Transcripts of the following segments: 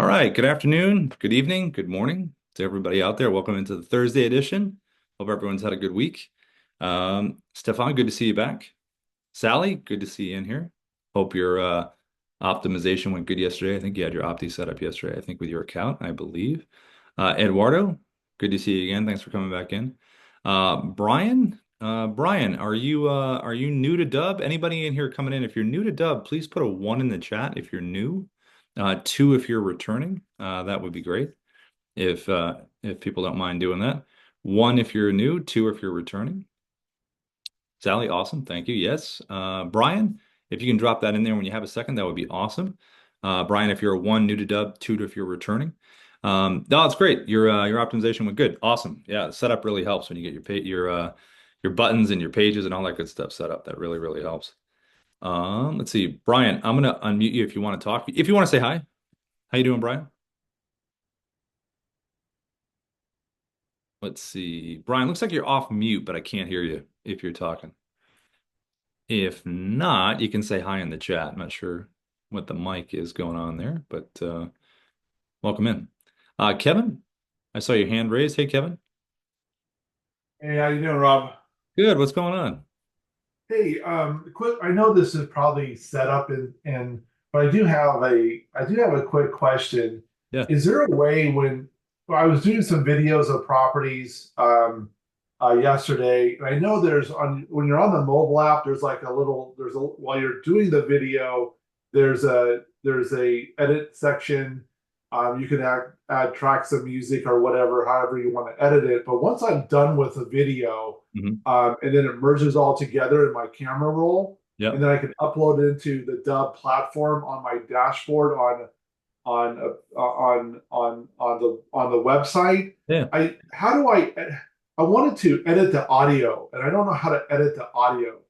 All right. Good afternoon, good evening, good morning to everybody out there. Welcome into the Thursday edition. Hope everyone's had a good week. Stefan, good to see you back. Sally, good to see you in here. Hope your optimization went good yesterday. I think you had your Opti set up yesterday, I think with your account, I believe. Eduardo, good to see you again. Thanks for coming back in. Brian, are you new to Dubb? Anybody in here coming in? If you're new to Dubb, please put a one in the chat if you're new. Two if you're returning. That would be great if people don't mind doing that. One if you're new, two if you're returning. Sally, awesome. Thank you. Yes. Brian, if you can drop that in there when you have a second, that would be awesome. Brian, if you're a one new to Dubb, two if you're returning. No, it's great. Your optimization went good. Awesome. Yeah, the setup really helps when you get your buttons and your pages and all that good stuff set up. That really helps. Let's see. Brian, I'm gonna unmute you if you want to talk. If you want to say hi. How you doing, Brian? Let's see. Brian, looks like you're off mute, but I can't hear you if you're talking. If not, you can say hi in the chat. I'm not sure what the mic is going on there, but welcome in. Kevin, I saw your hand raised. Hey, Kevin. Hey, how you doing, Rob? Good. What's going on? Hey, quick. I know this is probably set up but I do have a quick question. Yeah. Is there a way well, I was doing some videos of properties yesterday, and I know when you're on the mobile app, while you're doing the video, there's a edit section. You can add tracks of music or whatever, however you want to edit it. But once I'm done with the video, Hmm. and then it merges all together in my camera roll, and Yep. then I can upload it into the Dubb platform on my dashboard on the website. Yeah. I how do I wanted to edit the audio, and I don't know how to edit the audio.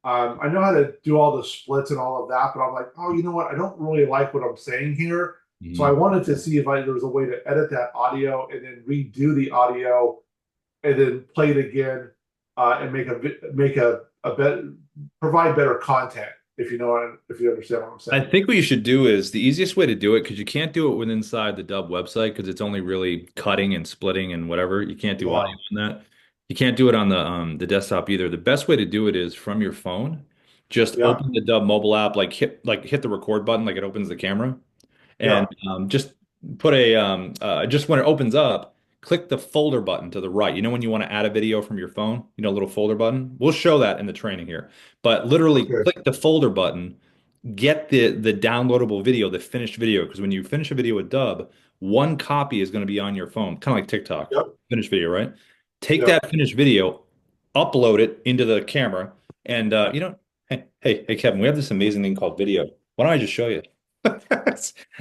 I know how to do all the splits and all of that, but I'm like, oh, you know what? I don't really like what I'm saying here. So I Mhm. wanted to see if there was a way to edit that audio and then redo the audio and then play it again, and make a better, provide better content. If you understand what I'm I saying. think what you should do is the easiest way to do it, because you can't do it within inside the Dubb website because it's only really cutting and splitting and whatever. You can't do audio Yeah. on that. You can't do it on the desktop either. The best way to do it is from your phone. Just Yeah. open the Dubb mobile app, like hit the record button, like it opens the camera, and Yeah. just just when it opens up, click the folder button to the right. You know when you want to add a video from your phone, a little folder button. We'll show that in the training here, but literally Okay. click the folder button, get the downloadable video, the finished video, because when you finish a video with Dubb, one copy is going to be on your phone, kind of like TikTok, Yep. finished video, right? Take Yep. that finished video, upload it into the camera, and hey, Kevin, we have this amazing thing called video. Why don't I just show you?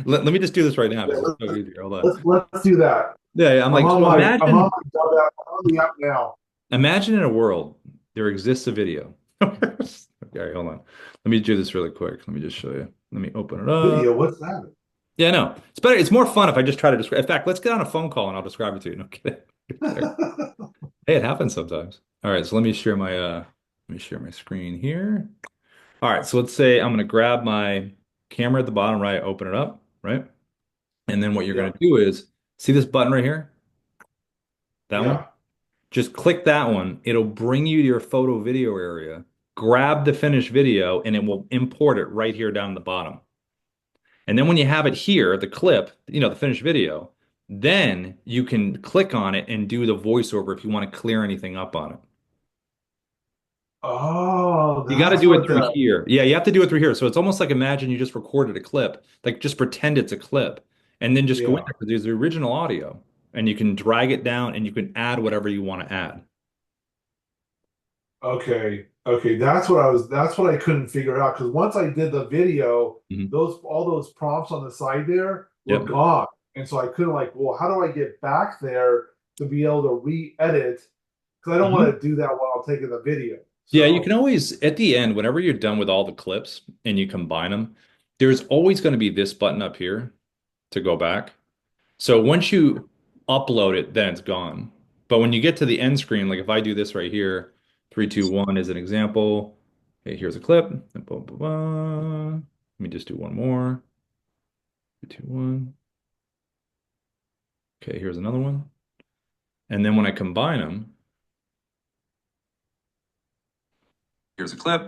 Let me just do this right now Yeah. because it's so easier. Hold on. Let's do that. Yeah, yeah, I'm like, so I'm on imagine my Dub app. I'm on the app now. imagine in a world there exists a video. Okay, hold on. Let me do this really quick. Let me just show you. Let me open it up. Video. What's that? Yeah, no, it's better. It's more fun if I just try to describe. In fact, let's get on a phone call and I'll describe it to you. No kidding. Hey, it happens sometimes. All right, so let me share my screen here. All right, so let's say I'm gonna grab my camera at the bottom right, open it up, right? And then what you're gonna Yep. do is see this button right here, that one. Yeah. Just click that one. It'll bring you to your photo video area. Grab the finished video, and it will import it right here down the bottom. And then when you have it here, the clip, the finished video, then you can click on it and do the voiceover if you want to clear anything up on it. Oh, You got to that's do it what through the here. Yeah, you have to do it through here. So it's almost like imagine you just recorded a clip, like just pretend it's a clip, and then just go in yeah. there because there's the original audio, and you can drag it down and you can add whatever you want to add. Okay. Okay. That's what I couldn't figure out because once I did the video, Mhm. all those prompts on the side there were Yep. gone. And so I couldn't well, how do I get back there to be able to re-edit? Because I don't want Mhm. to do that while I'm taking the video. Yeah, you can So, always, at the end, whenever you're done with all the clips and you combine them, there's always going to be this button up here to go back. So once you upload it, then it's gone. But when you get to the end screen, like if I do this right here, 3, 2, 1 is an example. Okay, here's a clip. Blah, blah, blah. Let me just do one more. 3, 2, 1. Okay, here's another one. And then when I combine them, here's a clip.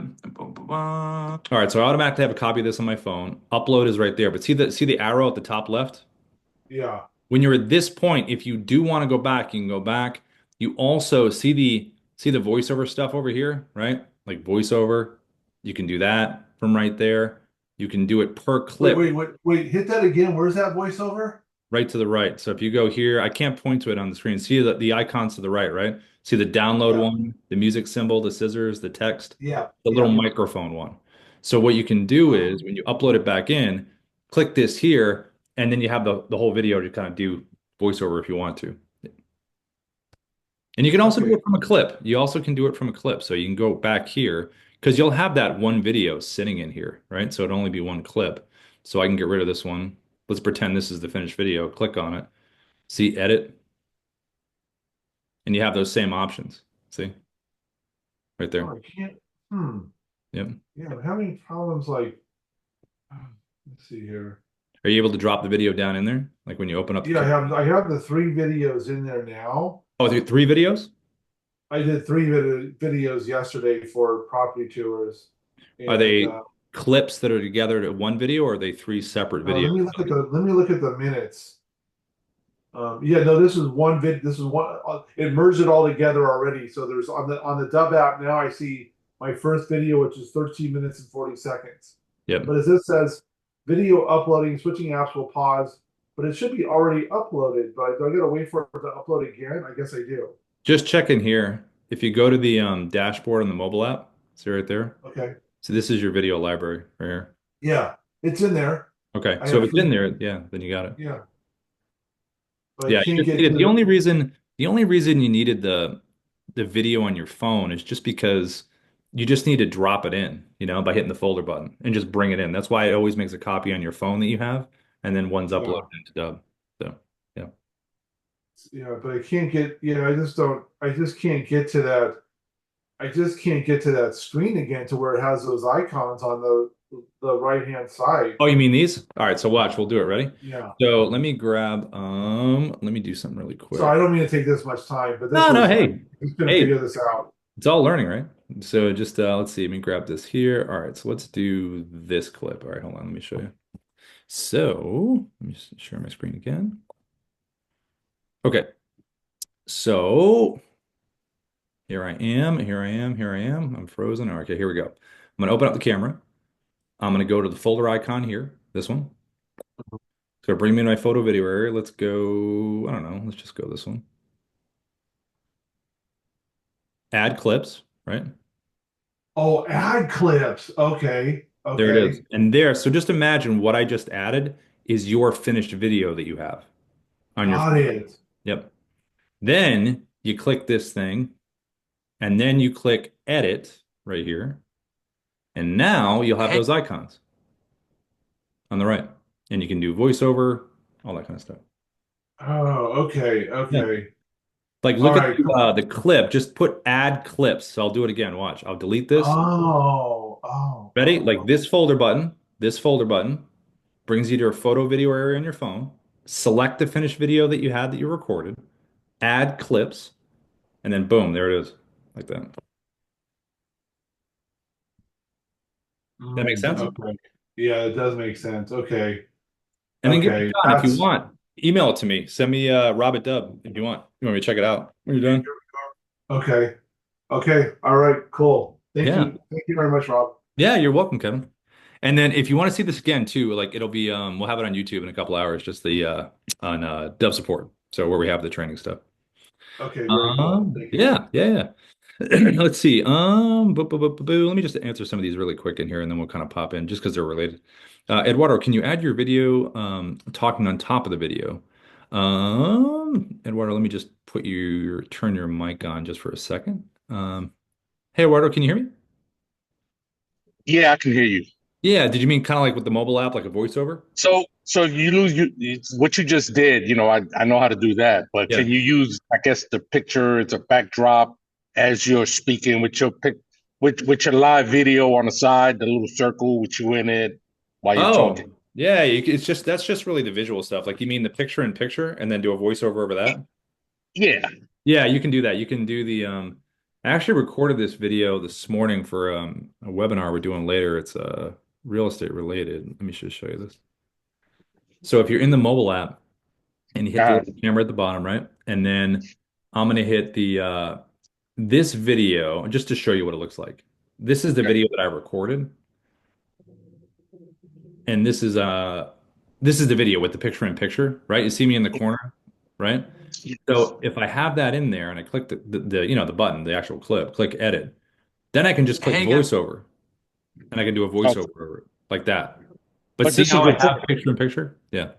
All right, so I automatically have a copy of this on my phone. Upload is right there, but see the arrow at the top left? Yeah. When you're at this point, if you do want to go back, you can go back. You also see the voiceover stuff over here, right? Like voiceover. You can do that from right there. You can do it per Wait, clip wait, wait, wait. Hit that again. Where's that voiceover? right to the right. So if you go here, I can't point to it on the screen. See the icons to the right, right? See the download Yeah. one, the music symbol, the scissors, the text, Yeah. the little Yeah. microphone one. So what you can do is Oh, when you upload it back in, click this here, and then you have the whole video to kind of do voiceover if you want to. And you can also do okay. it from a clip. You also can do it from a clip. So you can go back here because you'll have that one video sitting in here, right? So it'd only be one clip. So I can get rid of this one. Let's pretend this is the finished video. Click on it. See edit, and you have those same options. See right Oh, there. I can't. Hmm. Yep. Yeah, I'm having problems like, let's see here. Are you able to drop the video down in there? Like when you open up the Yeah, camera? I have the three videos in there now. Oh, three videos? I did videos yesterday for property tours, Are and they clips that are together to one video, or are they three separate videos? let me look at the minutes. Yeah, no, this is one vid. This is one. It merged it all together already. So there's on the Dubb app now. I see my first video, which is 13 minutes and 40 seconds. Yep. But as this says, video uploading, switching apps will pause. But it should be already uploaded. But do I got to wait for it to upload again? I guess I do. Just check in here. If you go to the dashboard on the mobile app, see right there. Okay. So this is your video library right here. Yeah, it's in there. Okay, I so have if it's in three. there, yeah, then you got it. Yeah, but I Yeah, you can't just get needed to the. the only reason you needed the video on your phone is just because you just need to drop it in, by hitting the folder button and just bring it in. That's why it always makes a copy on your phone that you have, and then one's Yeah. uploaded into Dubb. So, yeah. Yeah, but I can't get, I just don't, I just can't get to that. I just can't get to that screen again to where it has those icons on the right hand side. Oh, you mean these? All right, so watch, we'll do it. Ready? Yeah. So let me do something really So quick. I don't mean to take this much time, but this No, no, was, I'm hey, just gonna hey, figure this out. it's all learning, right? So just let's see, let me grab this here. All right, so let's do this clip. All right, hold on, let me show you. So let me just share my screen again. Okay, so here I am, here I am, here I am. I'm frozen. Okay, here we go. I'm gonna open up the camera. I'm gonna go to the folder icon here, this one. It's gonna bring me to my photo video area. Let's go, I don't know, let's just go this one. Add clips, right? Oh, ad clips. Okay. There it is. Okay. And there, so just imagine what I just added is your finished video that you have on your Got phone. it. Yep. Then you click this thing, and then you click edit right here. And now you'll have those icons on the right. And you can do voiceover, all that kind of stuff. Oh, okay. Yeah. Okay. Like All look at right. the clip, just put add clips. So I'll do it again. Watch. I'll delete this. Oh, oh, Ready? oh, Like this folder button brings you to a photo video area on your phone. Select the finished video that you had that you recorded, add clips, and then boom, there it is. Like that. That makes sense? okay. Yeah, it does make sense. Okay. And then give it Okay. a shot if you want. Email it to me. Send me Rob at Dubb if you want. You want me to check it out? When you're done? Okay. Okay. All right. Cool. Thank Yeah. you. Thank you very much, Rob. Yeah, you're welcome, Kevin. And then if you want to see this again too, like it'll be we'll have it on YouTube in a couple hours, just the on Dubb support. So where we have the training stuff. Okay. Very cool. Thank you. Yeah, yeah, yeah. Let's see. Let me just answer some of these really quick in here, and then we'll kind of pop in just because they're related. Eduardo, can you add your video talking on top of the video? Eduardo, let me just turn your mic on just for a second. Hey, Eduardo, can you hear me? Yeah, I can hear you. Yeah, did you mean kind of like with the mobile app, like a voiceover? So you lose what you just did. I know how to do that, but Yeah. can you use, I guess, the picture as a backdrop as you're speaking with your pic, with your live video on the side, the little circle with you in it while you're Oh, talking? Yeah, it's just that's just really the visual stuff. Like you mean the picture in picture and then do a voiceover over that? Yeah. Yeah, you can do that. You can do the I actually recorded this video this morning for a webinar we're doing later. It's real estate related. Let me just show you this. So if you're in the mobile app and you hit the Uh, little camera at the bottom, right? And then I'm gonna hit the this video just to show you what it looks like. This is the okay. video that I recorded, and this is the video with the picture in picture, right? You see me in the corner, right? Yes. So if I have that in there and I click the button, the actual clip, click edit, then I can just click voiceover and I can do a Oh, voiceover over it like that. But but see this how is I record, have picture in picture? Yeah.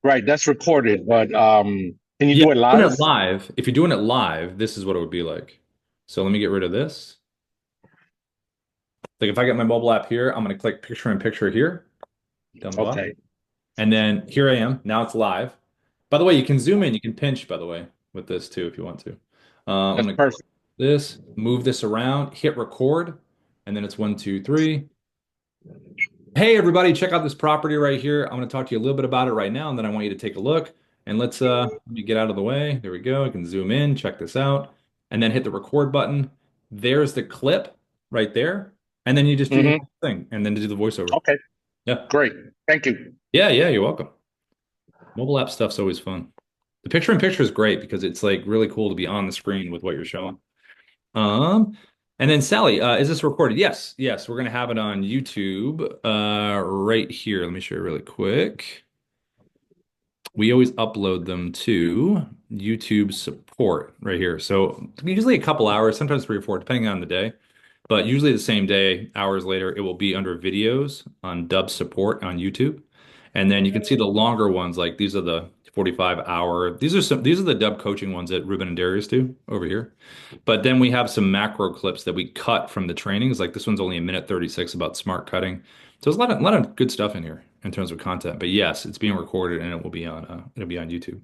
right? That's recorded, but can you Yeah, do it doing live? it live. If you're doing it live, this is what it would be like. So let me get rid of this. Like if I get my mobile app here, I'm going to click picture in picture here down the bottom. Okay, And then here I am. Now it's live. By the way, you can zoom in, you can pinch, by the way, with this too if you want to. I'm that's going to perfect. this, move this around, hit record, and then it's 1, 2, 3. Hey everybody, check out this property right here. I'm going to talk to you a little bit about it right now, and then I want you to take a look. And let me get out of the way. There we go. I can zoom in, check this out, and then hit the record button. There's the clip right there. And then you just do the Hmm. whole thing and then do the voiceover. Okay, Yeah. great. Thank you. Yeah, yeah, you're welcome. Mobile app stuff's always fun. The picture in picture is great because it's like really cool to be on the screen with what you're showing. Um, and then Sally, is this recorded? Yes, yes, we're gonna have it on YouTube, right here. Let me show you really quick. We always upload them to YouTube support right here. So usually a couple hours, sometimes 3 or 4, depending on the day. But usually the same day, hours later, it will be under videos on Dubb support on YouTube. And then you can see the longer ones, like these are the 45-hour. These are the Dubb coaching ones that Ruben and Darius do over here. But then we have some macro clips that we cut from the trainings. Like this one's only 1 minute 36 about smart cutting. So there's a lot of good stuff in here in terms of content. But yes, it's being recorded and it'll be on YouTube.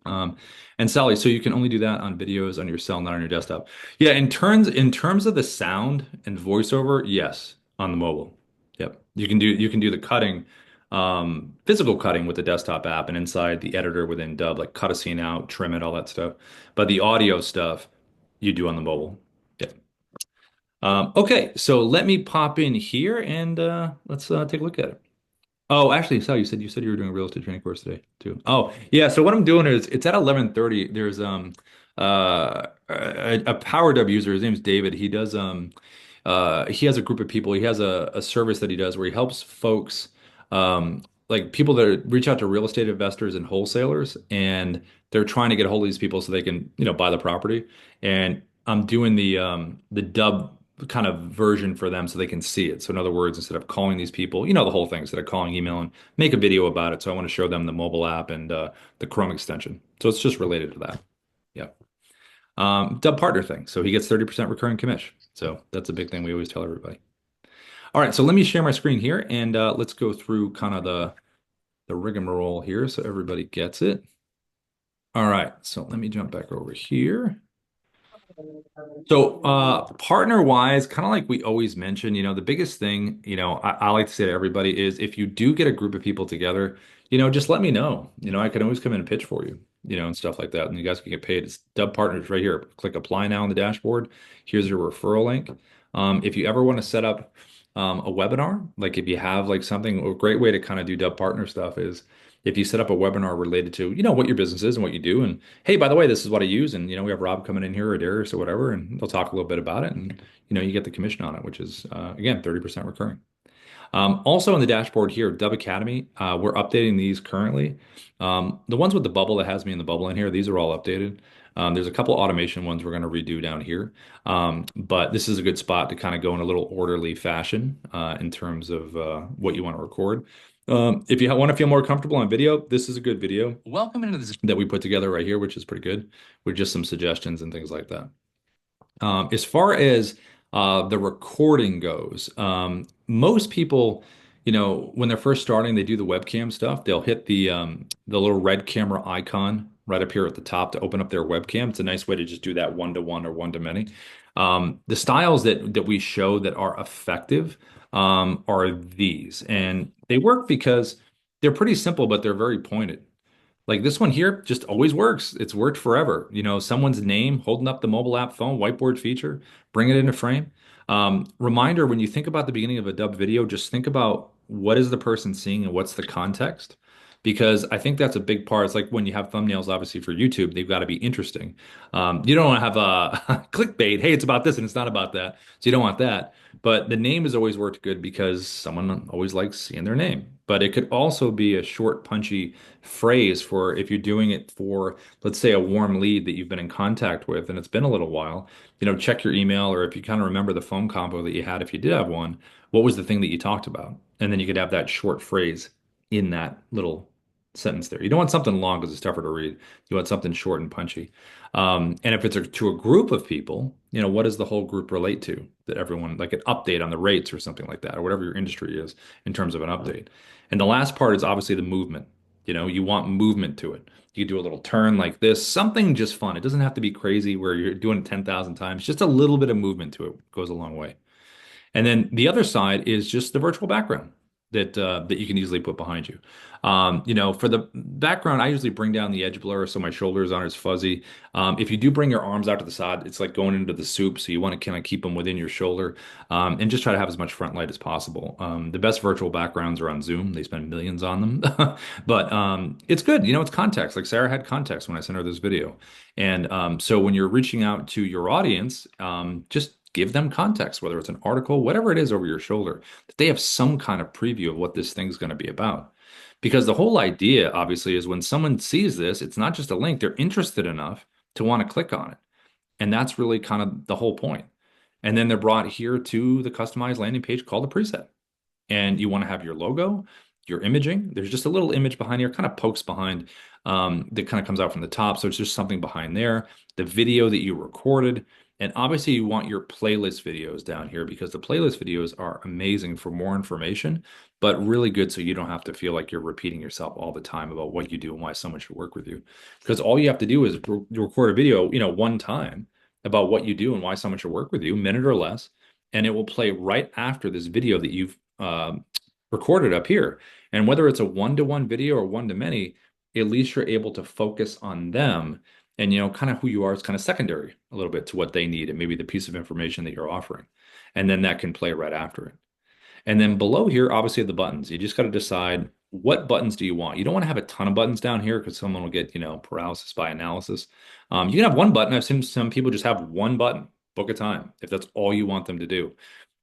Um, and Sally, so you can only do that on videos on your cell, not on your desktop. Yeah, in terms of the sound and voiceover, yes, on the mobile. Yep. You can do the cutting, physical cutting with the desktop app and inside the editor within Dubb, like cut a scene out, trim it, all that stuff. But the audio stuff you do on the mobile. Yeah. Okay, so let me pop in here and let's take a look at it. Oh, actually, Sal, you said you were doing a real estate training course today too. Oh, yeah. So what I'm doing is it's at 11:30. There's a Power Dub user. His name's David. He has a group of people. He has a service that he does where he helps folks like people that reach out to real estate investors and wholesalers, and they're trying to get a hold of these people so they can buy the property. And I'm doing the Dub kind of version for them so they can see it. So in other words, instead of calling these people, the whole thing, instead of calling, emailing, make a video about it. So I want to show them the mobile app and the Chrome extension. So it's just related to that. Yeah. Dub partner thing. So he gets 30% recurring commission. So that's a big thing we always tell everybody. All right, so let me share my screen here and let's go through kind of the rigmarole here so everybody gets it. All right, so let me jump back over here. So, partner wise, kind of like we always mention, the biggest thing, I like to say to everybody is if you do get a group of people together, just let me know. I can always come in and pitch for you, and stuff like that. And you guys can get paid. It's Dub Partners right here. Click apply now on the dashboard. Here's your referral link. If you ever want to set up a webinar, like if you have like something, a great way to kind of do Dub Partner stuff is if you set up a webinar related to, what your business is and what you do. And hey, by the way, this is what I use. And, we have Rob coming in here or Darius or whatever, and they'll talk a little bit about it. And, you get the commission on it, which is, again, 30% recurring. Also in the dashboard here, Dub Academy, we're updating these currently. The ones with the bubble that has me in the bubble in here, these are all updated. There's a couple automation ones we're going to redo down here. But this is a good spot to kind of go in a little orderly fashion in terms of what you want to record. If you want to feel more comfortable on video, this is a good video. Welcome into this that we put together right here, which is pretty good, with just some suggestions and things like that. As far as the recording goes, most people, when they're first starting, they do the webcam stuff. They'll hit the little red camera icon right up here at the top to open up their webcam. It's a nice way to just do that one-to-one or one-to-many. The styles that we show that are effective are these. And they work because they're pretty simple, but they're very pointed. Like this one here just always works. It's worked forever. You know, someone's name holding up the mobile app phone, whiteboard feature, bring it into frame. Reminder, when you think about the beginning of a dub video, just think about what is the person seeing and what's the context. Because I think that's a big part. It's like when you have thumbnails, obviously for YouTube, they've got to be interesting. You don't want to have a clickbait. Hey, it's about this and it's not about that. So you don't want that. But the name has always worked good because someone always likes seeing their name. But it could also be a short, punchy phrase for if you're doing it for, let's say, a warm lead that you've been in contact with and it's been a little while, check your email, or if you kind of remember the phone combo that you had, if you did have one, what was the thing that you talked about? And then you could have that short phrase in that little sentence there. You don't want something long because it's tougher to read. You want something short and punchy. And if it's to a group of people, what does the whole group relate to? That everyone, like an update on the rates or something like that, or whatever your industry is in terms of an update. And the last part is obviously the movement. You want movement to it. You do a little turn like this, something just fun. It doesn't have to be crazy where you're doing it 10,000 times. Just a little bit of movement to it goes a long way. And then the other side is just the virtual background that you can easily put behind you. For the background, I usually bring down the edge blur so my shoulders aren't as fuzzy. If you do bring your arms out to the side, it's like going into the soup, so you want to kind of keep them within your shoulder, and just try to have as much front light as possible. The best virtual backgrounds are on Zoom. They spend millions on them, but it's good. It's context. Like Sarah had context when I sent her this video, and so when you're reaching out to your audience, just give them context, whether it's an article, whatever it is over your shoulder, that they have some kind of preview of what this thing's going to be about. Because the whole idea, obviously, is when someone sees this, it's not just a link, they're interested enough to want to click on it. And that's really kind of the whole point. And then they're brought here to the customized landing page called a preset. And you want to have your logo, your imaging. There's just a little image behind here, kind of pokes behind, that kind of comes out from the top. So it's just something behind there. The video that you recorded. And obviously, you want your playlist videos down here because the playlist videos are amazing for more information, but really good so you don't have to feel like you're repeating yourself all the time about what you do and why someone should work with you. Because all you have to do is record a video, one time about what you do and why someone should work with you, a minute or less, and it will play right after this video that you've recorded up here. And whether it's a one-to-one video or one-to-many, at least you're able to focus on them and kind of who you are is kind of secondary a little bit to what they need and maybe the piece of information that you're offering. And then that can play right after it. And then below here, obviously the buttons. You just got to decide what buttons do you want. You don't want to have a ton of buttons down here because someone will get, paralysis by analysis. You can have one button. I've seen some people just have one button, book a time, if that's all you want them to do.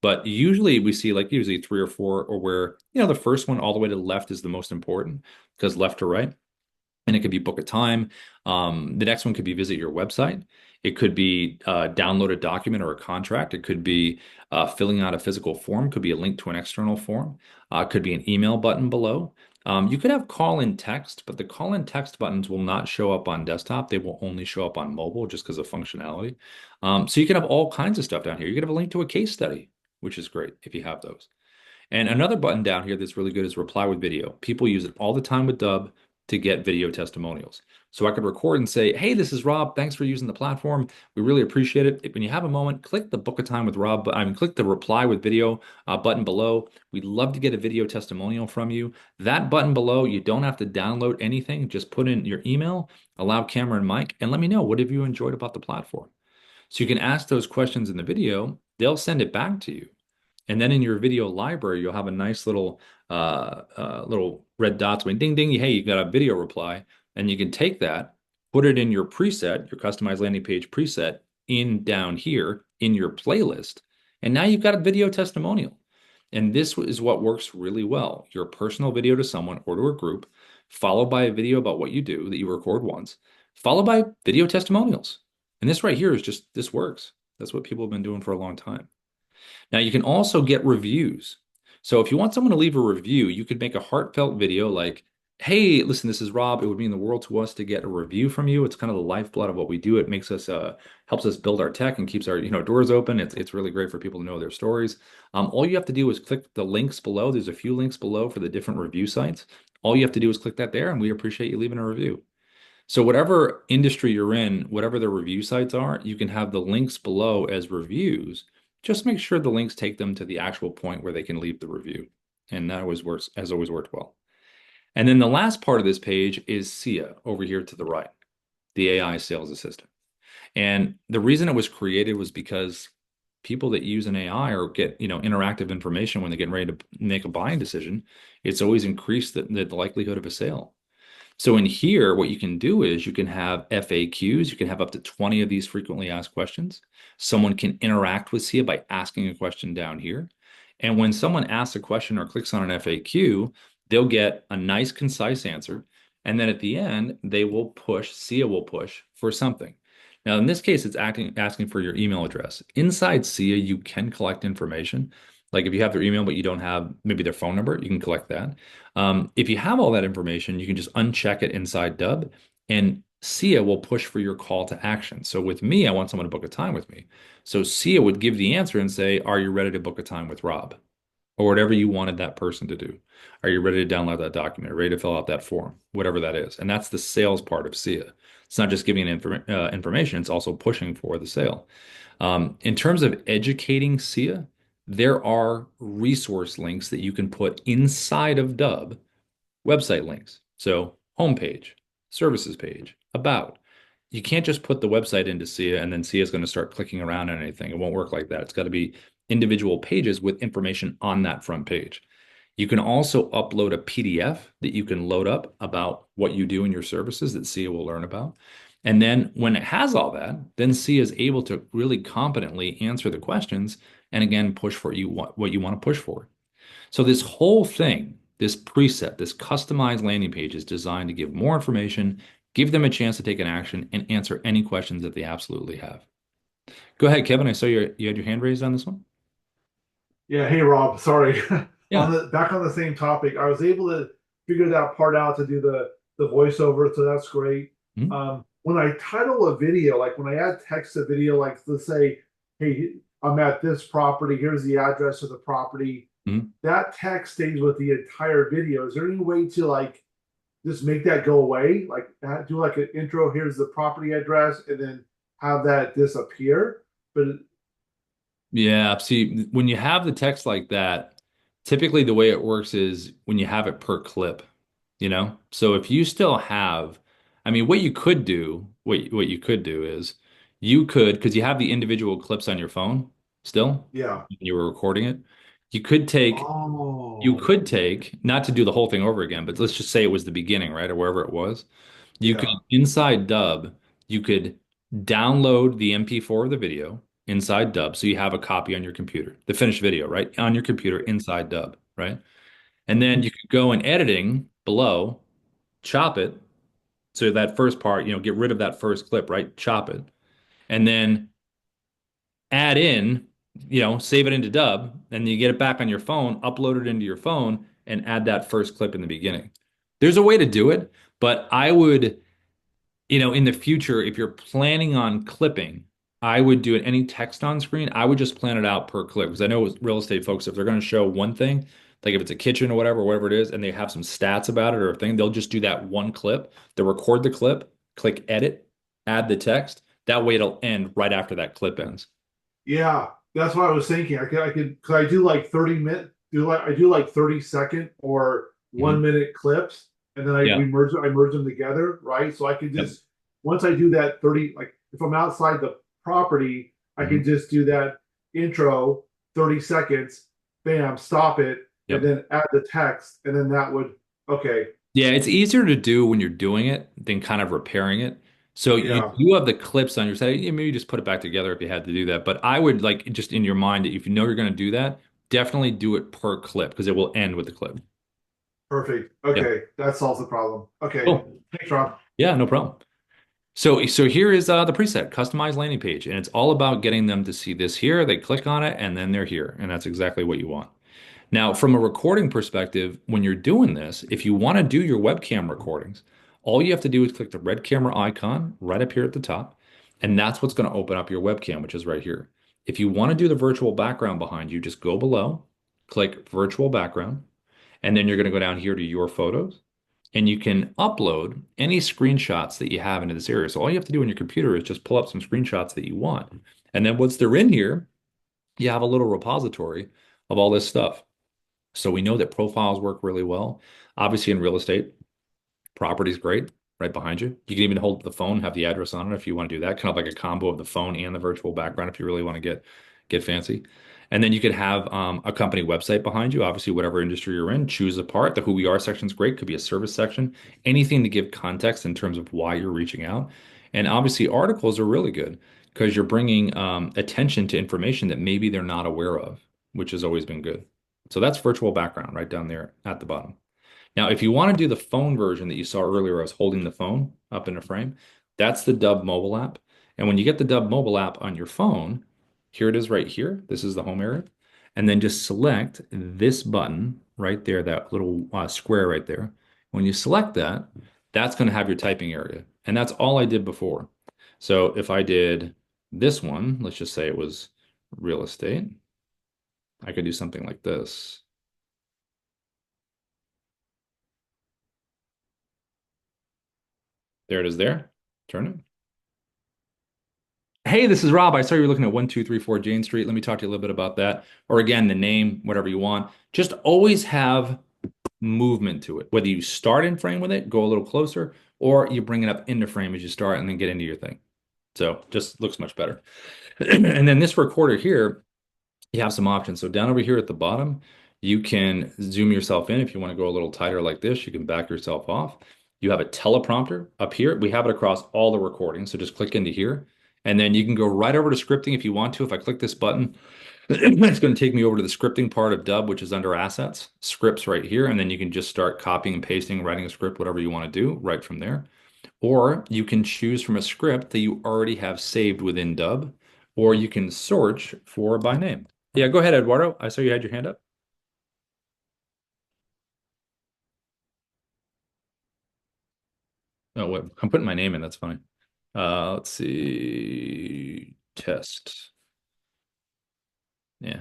But usually we see like usually three or four, or where, the first one all the way to the left is the most important because left to right. And it could be book a time. The next one could be visit your website. It could be download a document or a contract. It could be filling out a physical form. Could be a link to an external form. Could be an email button below. You could have call in text, but the call in text buttons will not show up on desktop. They will only show up on mobile just because of functionality. So you can have all kinds of stuff down here. You could have a link to a case study, which is great if you have those. And another button down here that's really good is reply with video. People use it all the time with Dubb to get video testimonials. So I could record and say, hey, this is Rob. Thanks for using the platform. We really appreciate it. When you have a moment, click the book a time with Rob. Click the reply with video button below. We'd love to get a video testimonial from you. That button below, you don't have to download anything. Just put in your email, allow camera and mic, and let me know what have you enjoyed about the platform. So you can ask those questions in the video. They'll send it back to you. And then in your video library, you'll have a nice little red dots going ding ding. Hey, you got a video reply, and you can take that, put it in your preset, your customized landing page preset, in down here in your playlist, and now you've got a video testimonial. And this is what works really well: your personal video to someone or to a group, followed by a video about what you do that you record once, followed by video testimonials. And this right here is just this works. That's what people have been doing for a long time. Now you can also get reviews. So if you want someone to leave a review, you could make a heartfelt video like, hey, listen, this is Rob. It would mean the world to us to get a review from you. It's kind of the lifeblood of what we do. It makes us helps us build our tech and keeps our doors open. It's really great for people to know their stories. All you have to do is click the links below. There's a few links below for the different review sites. All you have to do is click that there, and we appreciate you leaving a review. So whatever industry you're in, whatever the review sites are, you can have the links below as reviews just make sure the links take them to the actual point where they can leave the review. And that always works, has always worked well. And then the last part of this page is SIA over here to the right, the AI sales assistant. And the reason it was created was because people that use an AI or get, interactive information when they're getting ready to make a buying decision, it's always increased the likelihood of a sale. So in here, what you can do is you can have FAQs. You can have up to 20 of these frequently asked questions. Someone can interact with SIA by asking a question down here. And when someone asks a question or clicks on an FAQ, they'll get a nice, concise answer. And then at the end, SIA will push for something. Now, in this case, it's asking for your email address. Inside SIA, you can collect information. Like if you have their email, but you don't have maybe their phone number, you can collect that. If you have all that information, you can just uncheck it inside Dubb, and SIA will push for your call to action. So with me, I want someone to book a time with me. So SIA would give the answer and say, "Are you ready to book a time with Rob?" Or whatever you wanted that person to do. Are you ready to download that document? Ready to fill out that form? Whatever that is. And that's the sales part of SIA. It's not just giving information, it's also pushing for the sale. In terms of educating SIA, there are resource links that you can put inside of Dubb, website links. So homepage, services page, about. You can't just put the website into SIA and then SIA is going to start clicking around on anything. It won't work like that. It's got to be individual pages with information on that front page. You can also upload a PDF that you can load up about what you do in your services that SIA will learn about. And then when it has all that, then SIA is able to really competently answer the questions and again push for what you want to push for. So this whole thing, this preset, this customized landing page is designed to give more information, give them a chance to take an action, and answer any questions that they absolutely have. Go ahead, Kevin. I saw you had your hand raised on this one. Yeah, hey Rob, sorry. Yeah. Back on the same topic, I was able to figure that part out to do the voiceover, so that's great. Mhm. When I title a video, like when I add text to video, like let's say, hey, I'm at this property, here's the address of the property, Mhm. that text stays with the entire video. Is there any way to like just make that go away? Like do like an intro, here's the property address, and then have that disappear? But Yeah. See, when you have the text like that, typically the way it works is when you have it per clip, So if you still have, I mean, what you could do is because you have the individual clips on your phone still, yeah. when you were recording it, you could take You Oh, could take, not to do the whole thing over again, but let's just say it was the beginning, right? Or wherever it was. You could, yeah. inside Dubb, you could download the MP4 of the video inside Dubb. So you have a copy on your computer, the finished video, right? On your computer inside Dubb, right? And then Mhm. you could go in editing below, chop it. So that first part, get rid of that first clip, right? Chop it. And then add in, save it into Dubb, and you get it back on your phone, upload it into your phone, and add that first clip in the beginning. There's a way to do it, but I would, in the future, if you're planning on clipping, I would do it any text on screen. I would just plan it out per clip because I know with real estate folks, if they're going to show one thing, like if it's a kitchen or whatever it is, and they have some stats about it or a thing, they'll just do that one clip. They'll record the clip, click edit, add the text. That way it'll end right after that clip ends. Yeah, that's what I was thinking. Cause I do like 30-second or Mhm. 1 minute clips, and then Yeah. I merge them together, right? So I can Yep. just, once I do that 30, like if I'm outside the property, I can Mhm. just do that intro, 30 seconds, bam, stop it, and Yep. then add the text, and then that would, okay, Yeah, it's easier to do when you're doing it than kind of repairing it. So you yeah, do have the clips on your side. Yeah, maybe just put it back together if you had to do that. But I would like just in your mind, if you know you're going to do that, definitely do it per clip because it will end with the clip. perfect. Yeah. Okay, that solves the problem. Okay, Cool. thanks, Rob. Yeah, no problem. So here is the preset, customized landing page, and it's all about getting them to see this here. They click on it, and then they're here, and that's exactly what you want. Now, from a recording perspective, when you're doing this, if you want to do your webcam recordings, all you have to do is click the red camera icon right up here at the top, and that's what's going to open up your webcam, which is right here. If you want to do the virtual background behind you, just go below, click virtual background, and then you're going to go down here to your photos, and you can upload any screenshots that you have into this area. So all you have to do on your computer is just pull up some screenshots that you want. And then once they're in here, you have a little repository of all this stuff. So we know that profiles work really well. Obviously, in real estate, property's great right behind you. You can even hold the phone, have the address on it if you want to do that, kind of like a combo of the phone and the virtual background if you really want to get fancy. And then you could have a company website behind you. Obviously, whatever industry you're in, choose a part. The who we are section is great. Could be a service section, anything to give context in terms of why you're reaching out. And obviously, articles are really good because you're bringing attention to information that maybe they're not aware of, which has always been good. So that's virtual background right down there at the bottom. Now, if you want to do the phone version that you saw earlier, I was holding the phone up in a frame. That's the Dubb mobile app. And when you get the Dubb mobile app on your phone, here it is right here. This is the home area. And then just select this button right there, that little square right there. When you select that, that's going to have your typing area. And that's all I did before. So if I did this one, let's just say it was real estate, I could do something like this. There it is there. Turn it. Hey, this is Rob. I saw you were looking at 1234 Jane Street. Let me talk to you a little bit about that. Or again, the name, whatever you want. Just always have movement to it. Whether you start in frame with it, go a little closer, or you bring it up into frame as you start and then get into your thing. So just looks much better. And then this recorder here, you have some options. So down over here at the bottom, you can zoom yourself in if you want to go a little tighter like this. You can back yourself off. You have a teleprompter up here. We have it across all the recordings. So just click into here. And then you can go right over to scripting if you want to. If I click this button, it's going to take me over to the scripting part of Dubb, which is under assets, scripts right here. And then you can just start copying and pasting, writing a script, whatever you want to do right from there. Or you can choose from a script that you already have saved within Dubb, or you can search for by name. Yeah, go ahead, Eduardo. I saw you had your hand up. Oh, wait, I'm putting my name in. That's funny. Let's see. Test. Yeah,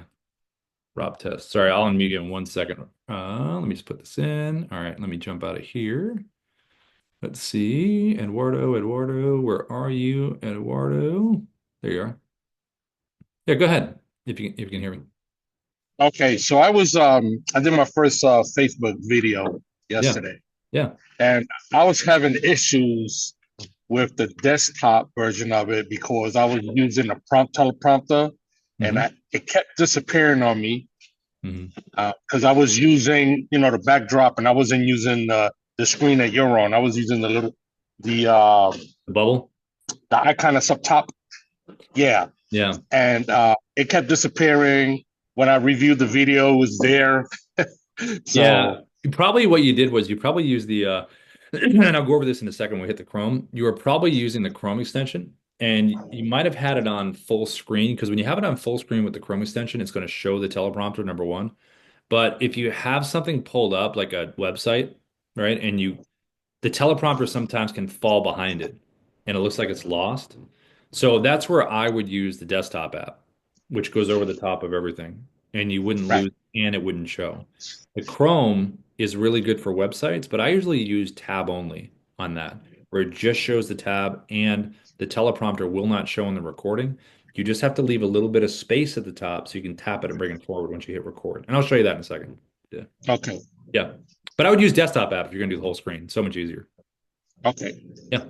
Rob Test. Sorry, I'll unmute you in 1 second. Let me just put this in. All right, let me jump out of here. Let's see. Eduardo, where are you? Eduardo. There you are. Yeah, go ahead if you can hear me. Okay, so I did my first Facebook video Yeah, yesterday, yeah. and I was having issues with the desktop version of it because I was using a prompt teleprompter, and Hmm. it kept disappearing on me Hmm. because I was using, the backdrop, and I wasn't using the screen that you're on. I was using the uh, The bubble? the icon that's up top. Yeah, Yeah. and it kept disappearing. When I reviewed the video, it was there. Yeah. So Probably what you did was you probably used the and I'll go over this in a second when we hit the Chrome. You were probably using the Chrome extension and you might have had it on full screen because when you have it on full screen with the Chrome extension, it's going to show the teleprompter, number one. But if you have something pulled up like a website, right, and the teleprompter sometimes can fall behind it and it looks like it's lost. So that's where I would use the desktop app, which goes over the top of everything and you wouldn't right, lose and it wouldn't show. The Chrome is really good for websites, but I usually use tab only on that, where it just shows the tab and the teleprompter will not show in the recording. You just have to leave a little bit of space at the top so you can tap it and bring it forward once you hit record. And I'll show you that in a second. Yeah. okay, Yeah. But I would use desktop app if you're going to do the whole screen. So much easier. okay, Yeah.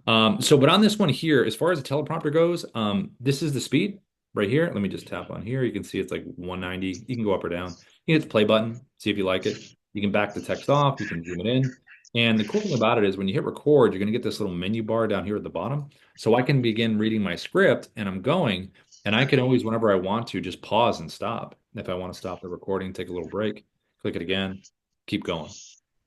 But on this one here, as far as the teleprompter goes, this is the speed right here. Let me just tap on here. You can see it's like 190. You can go up or down. You hit the play button, see if you like it. You can back the text off. You can zoom it in. And the cool thing about it is when you hit record, you're going to get this little menu bar down here at the bottom. So I can begin reading my script and I'm going, and I can always, whenever I want to, just pause and stop. If I want to stop the recording, take a little break, click it again, keep going.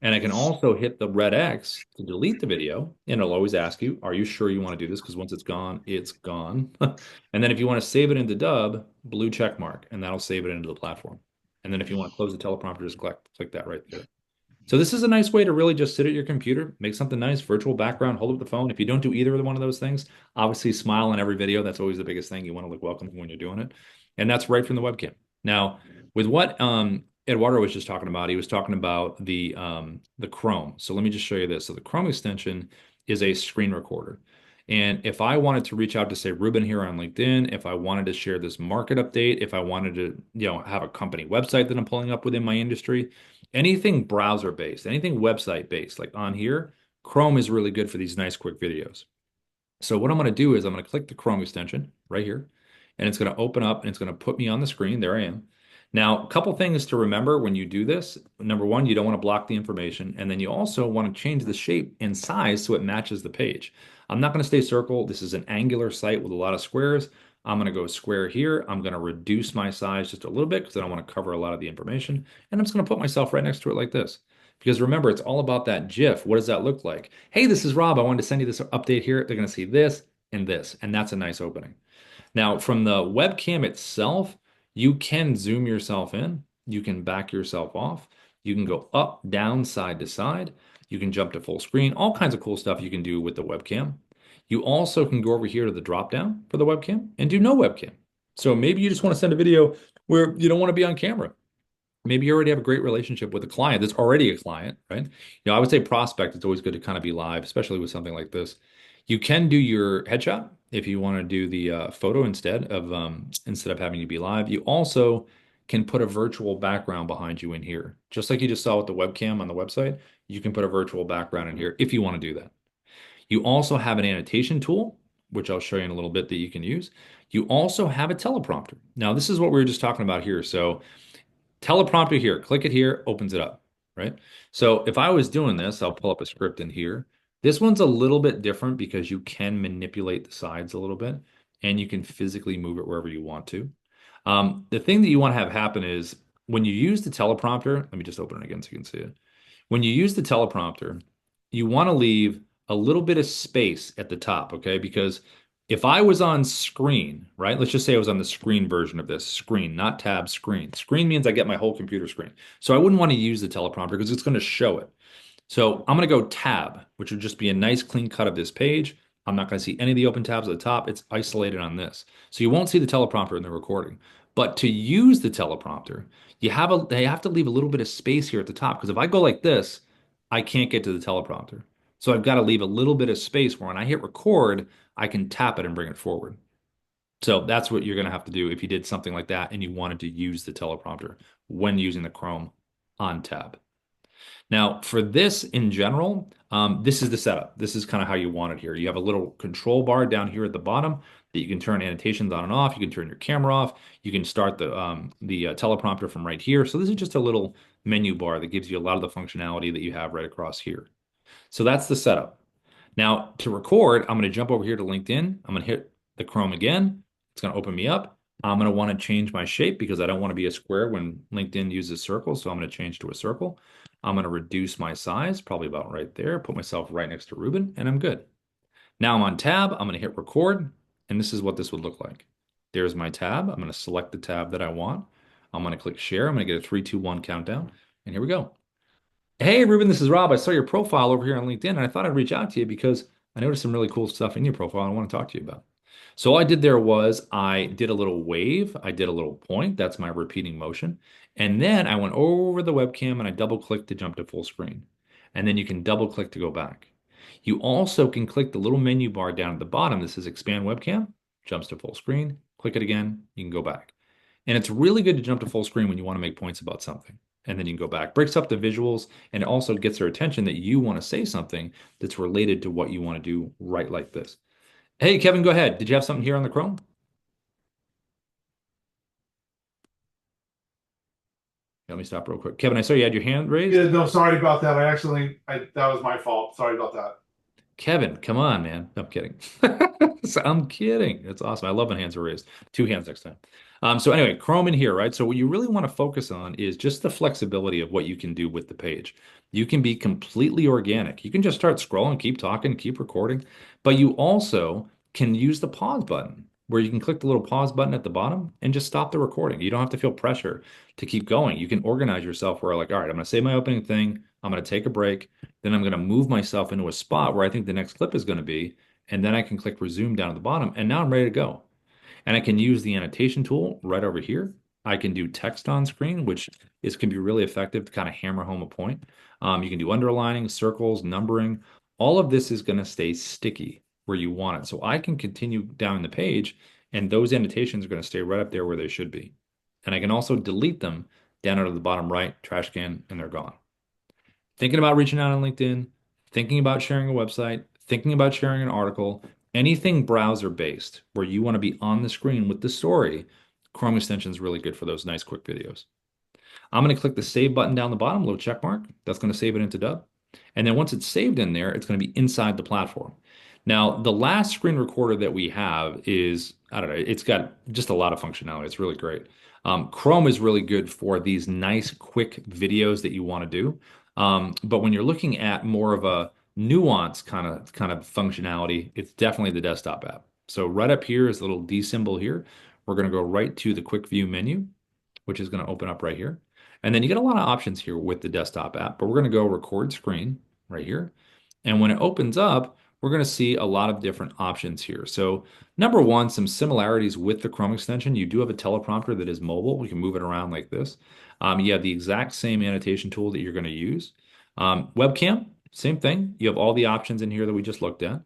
And I can also hit the red X to delete the video, and it'll always ask you, are you sure you want to do this? Because once it's gone, it's gone. And then if you want to save it into Dubb, blue check mark, and that'll save it into the platform. And then if you want to close the teleprompter, just click that right there. So this is a nice way to really just sit at your computer, make something nice, virtual background, hold up the phone. If you don't do either of one of those things, obviously smile in every video. That's always the biggest thing. You want to look welcoming when you're doing it. And that's right from the webcam. Now, with what Eduardo was just talking about, he was talking about the Chrome. So let me just show you this. So the Chrome extension is a screen recorder. And if I wanted to reach out to say Ruben here on LinkedIn, if I wanted to share this market update, if I wanted to, have a company website that I'm pulling up within my industry, anything browser based, anything website based, like on here, Chrome is really good for these nice quick videos. So what I'm going to do is I'm going to click the Chrome extension right here, and it's going to open up and it's going to put me on the screen. There I am. Now, a couple things to remember when you do this. Number one, you don't want to block the information, and then you also want to change the shape and size so it matches the page. I'm not going to stay circle. This is an angular site with a lot of squares. I'm going to go square here. I'm going to reduce my size just a little bit because I don't want to cover a lot of the information. And I'm just going to put myself right next to it like this. Because remember, it's all about that GIF. What does that look like? Hey, this is Rob. I wanted to send you this update here. They're going to see this, and that's a nice opening. Now, from the webcam itself, you can zoom yourself in, you can back yourself off, you can go up, down, side to side, you can jump to full screen, all kinds of cool stuff you can do with the webcam. You also can go over here to the drop down for the webcam and do no webcam. So maybe you just want to send a video where you don't want to be on camera. Maybe you already have a great relationship with a client that's already a client, right? I would say prospect, it's always good to kind of be live, especially with something like this. You can do your headshot if you want to do the photo instead of having to be live. You also can put a virtual background behind you in here. Just like you just saw with the webcam on the website, you can put a virtual background in here if you want to do that. You also have an annotation tool, which I'll show you in a little bit that you can use. You also have a teleprompter. Now, this is what we were just talking about here. So teleprompter here, click it here, opens it up, right? So if I was doing this, I'll pull up a script in here. This one's a little bit different because you can manipulate the sides a little bit and you can physically move it wherever you want to. The thing that you want to have happen is when you use the teleprompter, let me just open it again so you can see it. When you use the teleprompter, you want to leave a little bit of space at the top, okay? Because if I was on screen, right? Let's just say I was on the screen version of this, screen, not tab, screen. Screen means I get my whole computer screen. So I wouldn't want to use the teleprompter because it's going to show it. So I'm going to go tab, which would just be a nice clean cut of this page. I'm not going to see any of the open tabs at the top. It's isolated on this. So you won't see the teleprompter in the recording. But to use the teleprompter, they have to leave a little bit of space here at the top because if I go like this, I can't get to the teleprompter. So I've got to leave a little bit of space where when I hit record, I can tap it and bring it forward. So that's what you're going to have to do if you did something like that and you wanted to use the teleprompter when using the Chrome on tab. Now, for this in general, this is the setup. This is kind of how you want it here. You have a little control bar down here at the bottom that you can turn annotations on and off. You can turn your camera off. You can start the teleprompter from right here. So this is just a little menu bar that gives you a lot of the functionality that you have right across here. So that's the setup. Now, to record, I'm going to jump over here to LinkedIn. I'm going to hit the Chrome again. It's going to open me up. I'm going to want to change my shape because I don't want to be a square when LinkedIn uses circles. So I'm going to change to a circle. I'm going to reduce my size, probably about right there, put myself right next to Ruben, and I'm good. Now I'm on tab. I'm going to hit record, and this is what this would look like. There's my tab. I'm going to select the tab that I want. I'm going to click share. I'm going to get a 3, 2, 1 countdown, and here we go. Hey, Ruben, this is Rob. I saw your profile over here on LinkedIn, and I thought I'd reach out to you because I noticed some really cool stuff in your profile I want to talk to you about. So all I did there was I did a little wave, I did a little point. That's my repeating motion. And then I went over the webcam and I double clicked to jump to full screen. And then you can double click to go back. You also can click the little menu bar down at the bottom that says expand webcam, jumps to full screen, click it again, you can go back. And it's really good to jump to full screen when you want to make points about something. And then you can go back. Breaks up the visuals and it also gets their attention that you want to say something that's related to what you want to do right like this. Hey, Kevin, go ahead. Did you have something here on the Chrome? Let me stop real quick. Kevin, I saw you had your hand raised. Yeah, no, sorry about that. That was my fault. Sorry about that. Kevin, come on, man. No, I'm kidding. I'm kidding. It's awesome. I love when hands are raised. Two hands next time. So anyway, Chrome in here, right? So what you really want to focus on is just the flexibility of what you can do with the page. You can be completely organic. You can just start scrolling, keep talking, keep recording, but you also can use the pause button where you can click the little pause button at the bottom and just stop the recording. You don't have to feel pressure to keep going. You can organize yourself where like, all right, I'm going to say my opening thing. I'm going to take a break. Then I'm going to move myself into a spot where I think the next clip is going to be. And then I can click resume down at the bottom. And now I'm ready to go. And I can use the annotation tool right over here. I can do text on screen, which can be really effective to kind of hammer home a point. You can do underlining, circles, numbering. All of this is going to stay sticky where you want it. So I can continue down the page and those annotations are going to stay right up there where they should be. And I can also delete them down out of the bottom right trash can and they're gone. Thinking about reaching out on LinkedIn, thinking about sharing a website, thinking about sharing an article, anything browser based where you want to be on the screen with the story, Chrome extension is really good for those nice quick videos. I'm going to click the save button down the bottom, little check mark. That's going to save it into Dubb. And then once it's saved in there, it's going to be inside the platform. Now, the last screen recorder that we have is, I don't know, it's got just a lot of functionality. It's really great. Chrome is really good for these nice, quick videos that you want to do. But when you're looking at more of a nuanced kind of functionality, it's definitely the desktop app. So right up here is the little D symbol here. We're going to go right to the quick view menu, which is going to open up right here. And then you get a lot of options here with the desktop app, but we're going to go record screen right here. And when it opens up, we're going to see a lot of different options here. So number one, some similarities with the Chrome extension. You do have a teleprompter that is mobile. We can move it around like this. You have the exact same annotation tool that you're going to use. Webcam, same thing. You have all the options in here that we just looked at.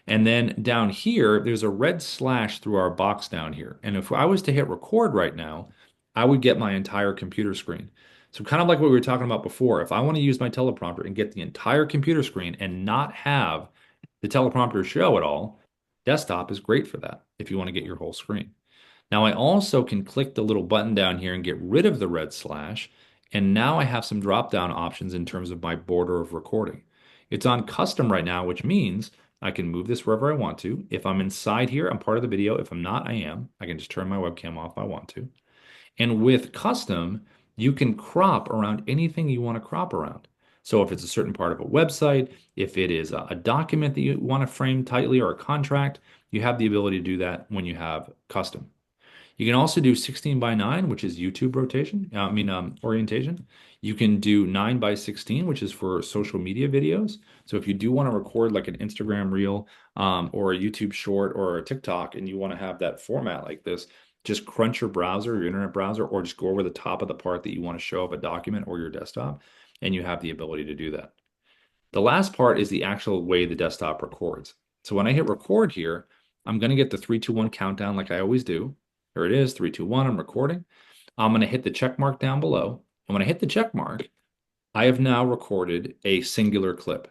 And then down here, there's a red slash through our box down here. And if I was to hit record right now, I would get my entire computer screen. So kind of like what we were talking about before, if I want to use my teleprompter and get the entire computer screen and not have the teleprompter show at all, desktop is great for that if you want to get your whole screen. Now I also can click the little button down here and get rid of the red slash. And now I have some drop-down options in terms of my border of recording. It's on custom right now, which means I can move this wherever I want to. If I'm inside here, I'm part of the video. If I'm not, I am. I can just turn my webcam off if I want to. And with custom, you can crop around anything you want to crop around. So if it's a certain part of a website, if it is a document that you want to frame tightly or a contract, you have the ability to do that when you have custom. You can also do 16 by 9, which is YouTube rotation, orientation. You can do 9 by 16, which is for social media videos. So if you do want to record like an Instagram reel or a YouTube short or a TikTok and you want to have that format like this, just crunch your browser, your internet browser, or just go over the top of the part that you want to show of a document or your desktop, and you have the ability to do that. The last part is the actual way the desktop records. So when I hit record here, I'm going to get the 3, 2, 1 countdown like I always do. There it is, 3, 2, 1, I'm recording. I'm going to hit the check mark down below. And when I hit the check mark, I have now recorded a singular clip.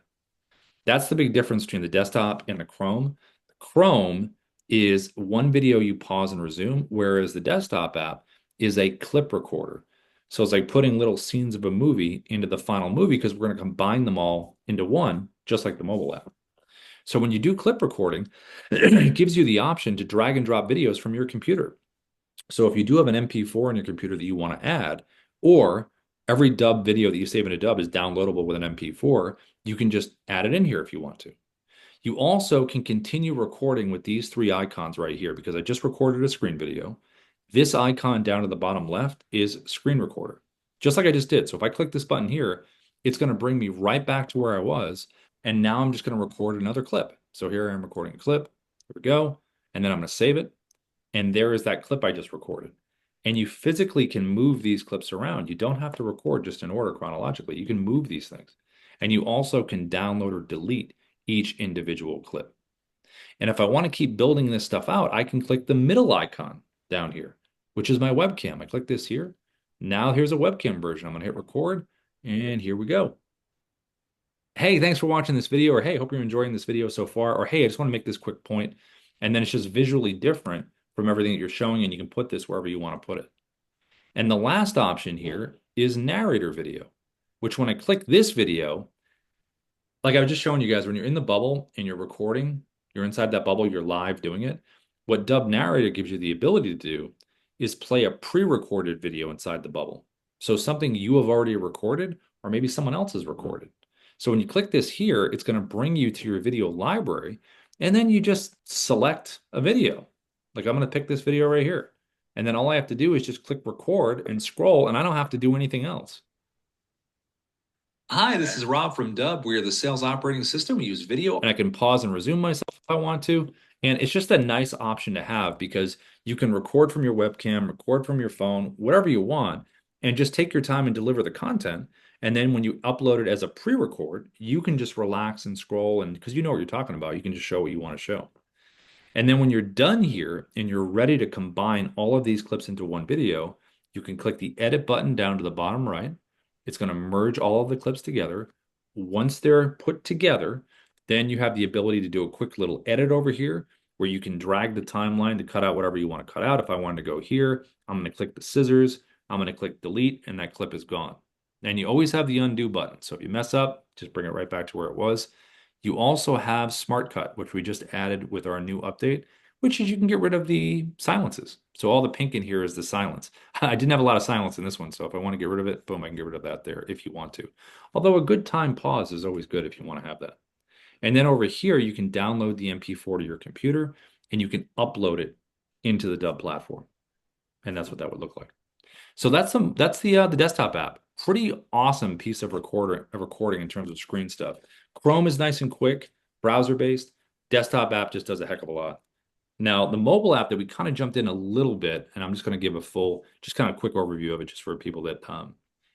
That's the big difference between the desktop and the Chrome. Chrome is one video you pause and resume, whereas the desktop app is a clip recorder. So it's like putting little scenes of a movie into the final movie because we're going to combine them all into one, just like the mobile app. So when you do clip recording, it gives you the option to drag and drop videos from your computer. So if you do have an MP4 on your computer that you want to add, or every Dubb video that you save in a Dubb is downloadable with an MP4, you can just add it in here if you want to. You also can continue recording with these three icons right here because I just recorded a screen video. This icon down at the bottom left is screen recorder, just like I just did. So if I click this button here, it's going to bring me right back to where I was. And now I'm just going to record another clip. So here I am recording a clip. Here we go. And then I'm going to save it. And there is that clip I just recorded. And you physically can move these clips around. You don't have to record just in order chronologically. You can move these things. And you also can download or delete each individual clip. And if I want to keep building this stuff out, I can click the middle icon down here, which is my webcam. I click this here. Now here's a webcam version. I'm going to hit record, and here we go. Hey, thanks for watching this video, or hey, hope you're enjoying this video so far, or hey, I just want to make this quick point, and then it's just visually different from everything that you're showing, and you can put this wherever you want to put it. And the last option here is narrator video, which when I click this video, like I was just showing you guys, when you're in the bubble and you're recording, you're inside that bubble, you're live doing it. What Dubb Narrator gives you the ability to do is play a pre-recorded video inside the bubble. So something you have already recorded, or maybe someone else has recorded. So when you click this here, it's going to bring you to your video library, and then you just select a video. Like I'm going to pick this video right here. And then all I have to do is just click record and scroll, and I don't have to do anything else. Hi, this is Rob from Dubb. We are the sales operating system. We use video, and I can pause and resume myself if I want to. And it's just a nice option to have because you can record from your webcam, record from your phone, whatever you want, and just take your time and deliver the content. And then when you upload it as a pre-record, you can just relax and scroll, and because you know what you're talking about, you can just show what you want to show. And then when you're done here and you're ready to combine all of these clips into one video, you can click the edit button down to the bottom right. It's going to merge all of the clips together. Once they're put together, then you have the ability to do a quick little edit over here where you can drag the timeline to cut out whatever you want to cut out. If I wanted to go here, I'm going to click the scissors, I'm going to click delete, and that clip is gone. And you always have the undo button. So if you mess up, just bring it right back to where it was. You also have Smart Cut, which we just added with our new update, which is you can get rid of the silences. So all the pink in here is the silence. I didn't have a lot of silence in this one, so if I want to get rid of it, boom, I can get rid of that there if you want to. Although a good time pause is always good if you want to have that. And then over here, you can download the MP4 to your computer and you can upload it into the Dubb platform. And that's what that would look like. So that's the desktop app. Pretty awesome piece of recording in terms of screen stuff. Chrome is nice and quick, browser based. Desktop app just does a heck of a lot. Now, the mobile app that we kind of jumped in a little bit, and I'm just going to give a full, just kind of quick overview of it, just for people that,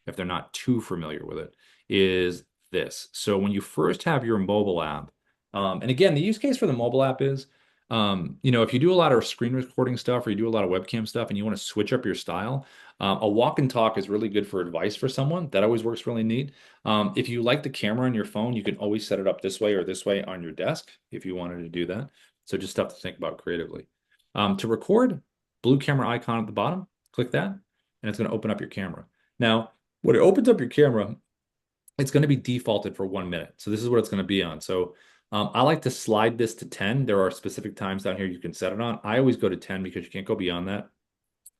if they're not too familiar with it, is this. So when you first have your mobile app, and again, the use case for the mobile app is, if you do a lot of screen recording stuff or you do a lot of webcam stuff and you want to switch up your style, a walk and talk is really good for advice for someone. That always works really neat. If you like the camera on your phone, you can always set it up this way or this way on your desk if you wanted to do that. So just stuff to think about creatively. To record, blue camera icon at the bottom, click that, and it's going to open up your camera. Now, when it opens up your camera, it's going to be defaulted for 1 minute. So this is what it's going to be on. So I like to slide this to 10. There are specific times down here you can set it on. I always go to 10 because you can't go beyond that.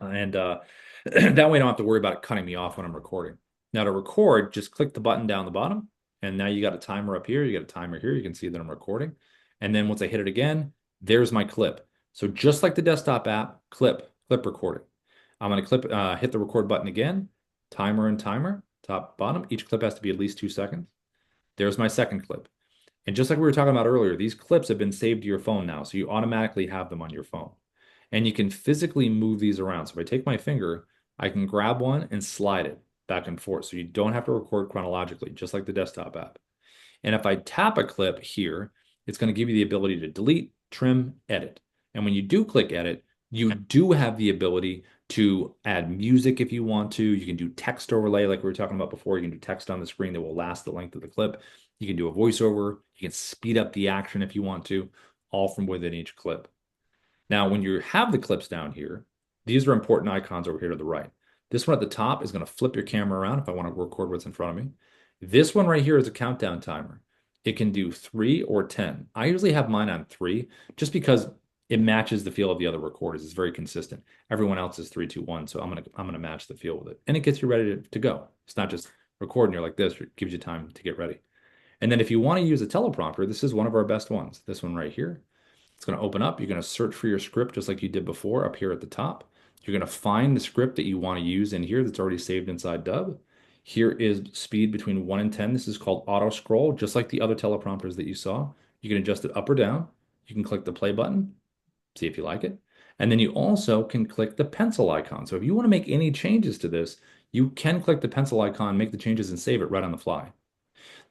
And that way I don't have to worry about it cutting me off when I'm recording. Now to record, just click the button down the bottom. And now you got a timer up here. You got a timer here. You can see that I'm recording. And then once I hit it again, there's my clip. So just like the desktop app, clip recording. I'm going to hit the record button again, timer and timer, top, bottom. Each clip has to be at least 2 seconds. There's my second clip. And just like we were talking about earlier, these clips have been saved to your phone now, so you automatically have them on your phone. And you can physically move these around. So if I take my finger, I can grab one and slide it back and forth. So you don't have to record chronologically, just like the desktop app. And if I tap a clip here, it's going to give you the ability to delete, trim, edit. And when you do click edit, you do have the ability to add music if you want to. You can do text overlay like we were talking about before. You can do text on the screen that will last the length of the clip. You can do a voiceover. You can speed up the action if you want to, all from within each clip. Now, when you have the clips down here, these are important icons over here to the right. This one at the top is going to flip your camera around if I want to record what's in front of me. This one right here is a countdown timer. It can do 3 or 10. I usually have mine on 3 just because it matches the feel of the other recorders. It's very consistent. Everyone else is 3, 2, 1, so I'm gonna match the feel with it. And it gets you ready to go. It's not just recording you're like this, it gives you time to get ready. And then if you want to use a teleprompter, this is one of our best ones. This one right here. It's going to open up. You're going to search for your script just like you did before up here at the top. You're going to find the script that you want to use in here that's already saved inside Dubb. Here is speed between 1 and 10. This is called auto scroll, just like the other teleprompters that you saw. You can adjust it up or down. You can click the play button, see if you like it. And then you also can click the pencil icon. So if you want to make any changes to this, you can click the pencil icon, make the changes and save it right on the fly.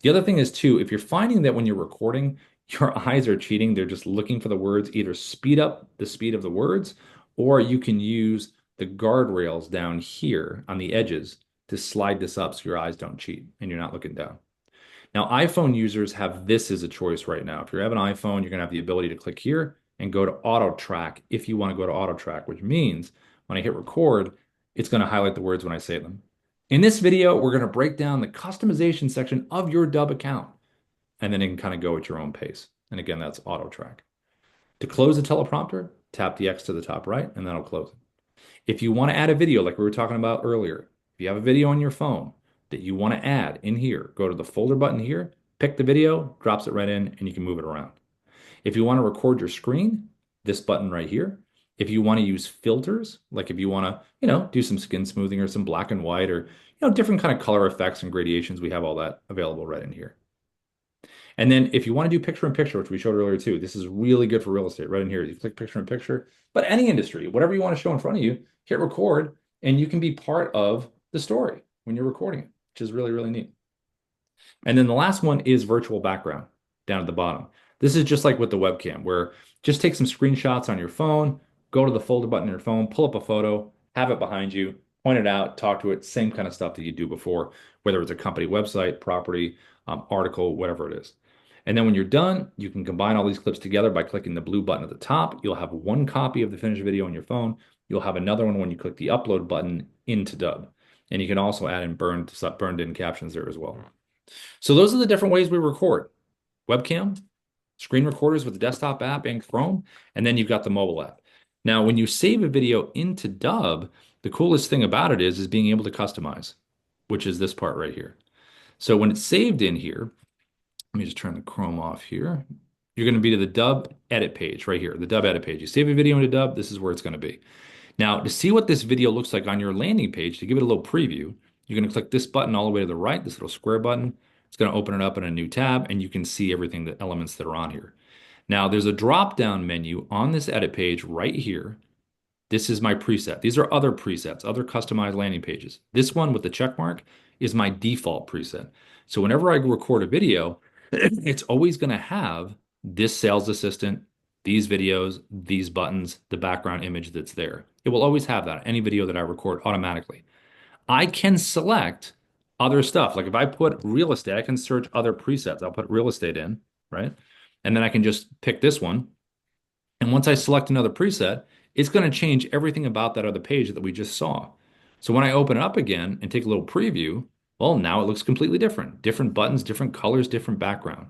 The other thing is too, if you're finding that when you're recording, your eyes are cheating, they're just looking for the words, either speed up the speed of the words, or you can use the guardrails down here on the edges to slide this up so your eyes don't cheat and you're not looking down. Now, iPhone users have this as a choice right now. If you have an iPhone, you're going to have the ability to click here and go to auto track if you want to go to auto track, which means when I hit record, it's going to highlight the words when I say them. In this video, we're going to break down the customization section of your Dubb account, and then you can kind of go at your own pace. And again, that's auto track. To close the teleprompter, tap the X to the top right, and that'll close it. If you want to add a video like we were talking about earlier, if you have a video on your phone that you want to add in here, go to the folder button here, pick the video, drops it right in, and you can move it around. If you want to record your screen, this button right here. If you want to use filters, like if you want to, do some skin smoothing or some black and white or, different kind of color effects and gradations, we have all that available right in here. And then if you want to do picture in picture, which we showed earlier too, this is really good for real estate right in here. You click picture in picture, but any industry, whatever you want to show in front of you, hit record, and you can be part of the story when you're recording it. which is really, really neat. And then the last one is virtual background down at the bottom. This is just like with the webcam, where just take some screenshots on your phone, go to the folder button on your phone, pull up a photo, have it behind you, point it out, talk to it, same kind of stuff that you do before, whether it's a company website, property, article, whatever it is. And then when you're done, you can combine all these clips together by clicking the blue button at the top. You'll have one copy of the finished video on your phone. You'll have another one when you click the upload button into Dubb. And you can also add in burned in captions there as well. So those are the different ways we record. Webcam, screen recorders with the desktop app and Chrome, and then you've got the mobile app. Now, when you save a video into Dubb, the coolest thing about it is being able to customize, which is this part right here. So when it's saved in here, let me just turn the Chrome off here. You're going to be to the Dubb edit page right here, the Dubb edit page. You save a video into Dubb, this is where it's going to be. Now, to see what this video looks like on your landing page, to give it a little preview, you're going to click this button all the way to the right, this little square button. It's going to open it up in a new tab, and you can see everything, the elements that are on here. Now, there's a drop-down menu on this edit page right here. This is my preset. These are other presets, other customized landing pages. This one with the check mark is my default preset. So whenever I record a video, it's always going to have this sales assistant, these videos, these buttons, the background image that's there. It will always have that, any video that I record automatically. I can select other stuff. Like if I put real estate, I can search other presets. I'll put real estate in, right? And then I can just pick this one. And once I select another preset, it's going to change everything about that other page that we just saw. So when I open it up again and take a little preview, well, now it looks completely different. Different buttons, different colors, different background.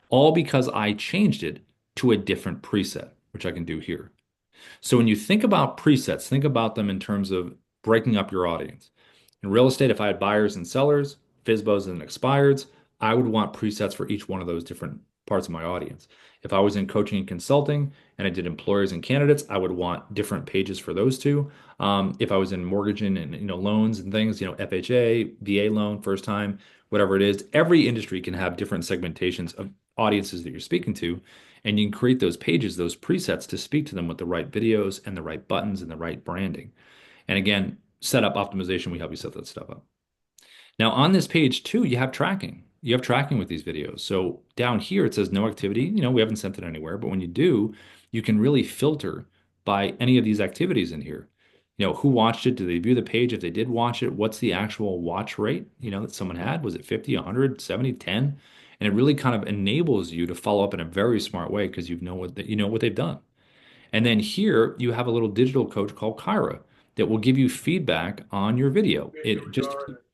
All because I changed it to a different preset, which I can do here. So when you think about presets, think about them in terms of breaking up your audience. In real estate, if I had buyers and sellers, FSBOs and expireds, I would want presets for each one of those different parts of my audience. If I was in coaching and consulting and I did employers and candidates, I would want different pages for those two. If I was in mortgaging and loans and things, FHA, VA loan, first time, whatever it is, every industry can have different segmentations of audiences that you're speaking to, and you can create those pages, those presets to speak to them with the right videos and the right buttons and the right branding. And again, setup optimization, we help you set that stuff up. Now on this page too, you have tracking. You have tracking with these videos. So down here, it says no activity. We haven't sent it anywhere, but when you do, you can really filter by any of these activities in here. Who watched it? Did they view the page? If they did watch it, what's the actual watch rate, that someone had? Was it 50, 100, 70, 10? And it really kind of enables you to follow up in a very smart way because you know what they've done. And then here you have a little digital coach called Kyra that will give you feedback on your video. It just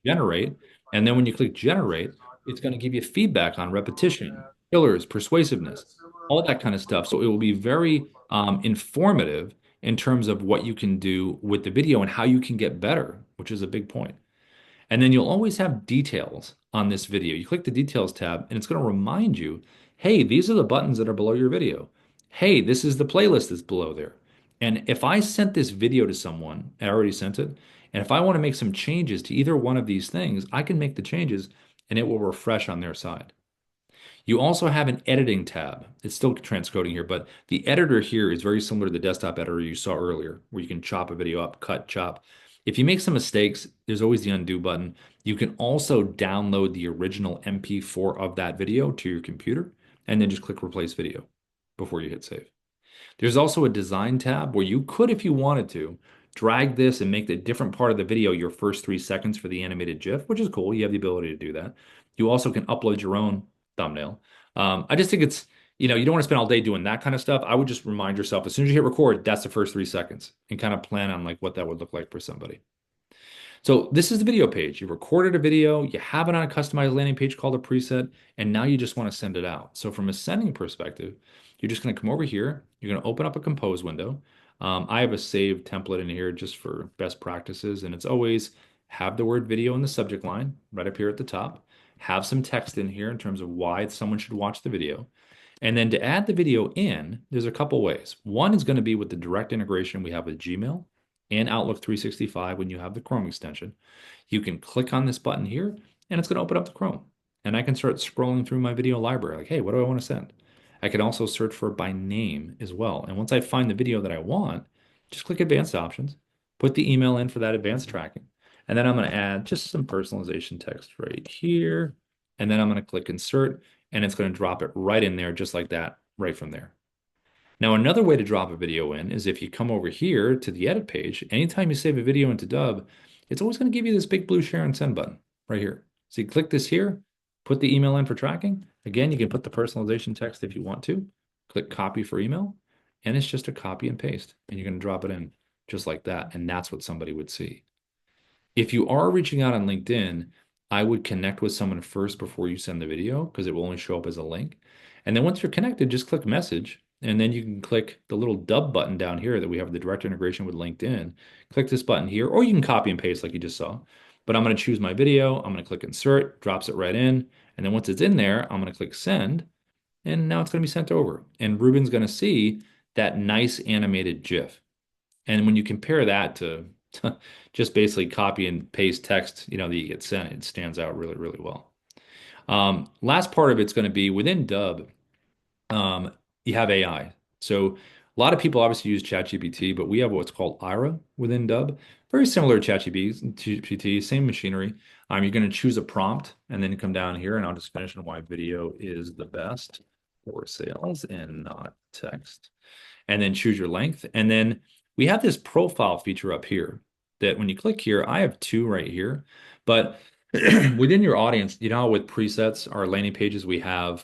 generate, and then when you click generate, it's going to give you feedback on repetition, fillers, persuasiveness, all that kind of stuff. So it will be very informative in terms of what you can do with the video and how you can get better, which is a big point. And then you'll always have details on this video. You click the details tab and it's going to remind you, hey, these are the buttons that are below your video. Hey, this is the playlist that's below there. And if I sent this video to someone, I already sent it, and if I want to make some changes to either one of these things, I can make the changes and it will refresh on their side. You also have an editing tab. It's still transcoding here, but the editor here is very similar to the desktop editor you saw earlier, where you can chop a video up, cut, chop. If you make some mistakes, there's always the undo button. You can also download the original MP4 of that video to your computer and then just click replace video before you hit save. There's also a design tab where you could, if you wanted to, drag this and make the different part of the video your first 3 seconds for the animated GIF, which is cool. You have the ability to do that. You also can upload your own thumbnail. I just think it's, you don't want to spend all day doing that kind of stuff. I would just remind yourself as soon as you hit record, that's the first 3 seconds and kind of plan on like what that would look like for somebody. So this is the video page. You recorded a video, you have it on a customized landing page called a preset, and now you just want to send it out. So from a sending perspective, you're just going to come over here. You're going to open up a compose window. I have a saved template in here just for best practices, and it's always have the word video in the subject line right up here at the top. Have some text in here in terms of why someone should watch the video. And then to add the video in, there's a couple ways. One is going to be with the direct integration we have with Gmail and Outlook 365 when you have the Chrome extension. You can click on this button here, and it's going to open up the Chrome. And I can start scrolling through my video library, like, hey, what do I want to send? I can also search for by name as well. And once I find the video that I want, just click Advanced Options, put the email in for that advanced tracking, And then I'm going to add just some personalization text right here. And then I'm going to click insert, and it's going to drop it right in there just like that, right from there. Now, another way to drop a video in is if you come over here to the edit page, anytime you save a video into Dubb, it's always going to give you this big blue share and send button right here. So you click this here, put the email in for tracking. Again, you can put the personalization text if you want to. Click copy for email, and it's just a copy and paste, and you're going to drop it in just like that, and that's what somebody would see. If you are reaching out on LinkedIn, I would connect with someone first before you send the video because it will only show up as a link. And then once you're connected, just click message. And then you can click the little Dubb button down here that we have the direct integration with LinkedIn. Click this button here, or you can copy and paste like you just saw. But I'm going to choose my video. I'm going to click insert, drops it right in. And then once it's in there, I'm going to click send. And now it's going to be sent over. And Ruben's going to see that nice animated GIF. And when you compare that to just basically copy and paste text, that you get sent, it stands out really, really well. Last part of it's going to be within Dubb, you have AI. So a lot of people obviously use ChatGPT, but we have what's called Ira within Dubb. Very similar to ChatGPT, same machinery. You're going to choose a prompt and then come down here, and I'll just finish on why video is the best for sales and not text. And then choose your length. And then we have this profile feature up here that when you click here, I have two right here. But within your audience, with presets, our landing pages, we have,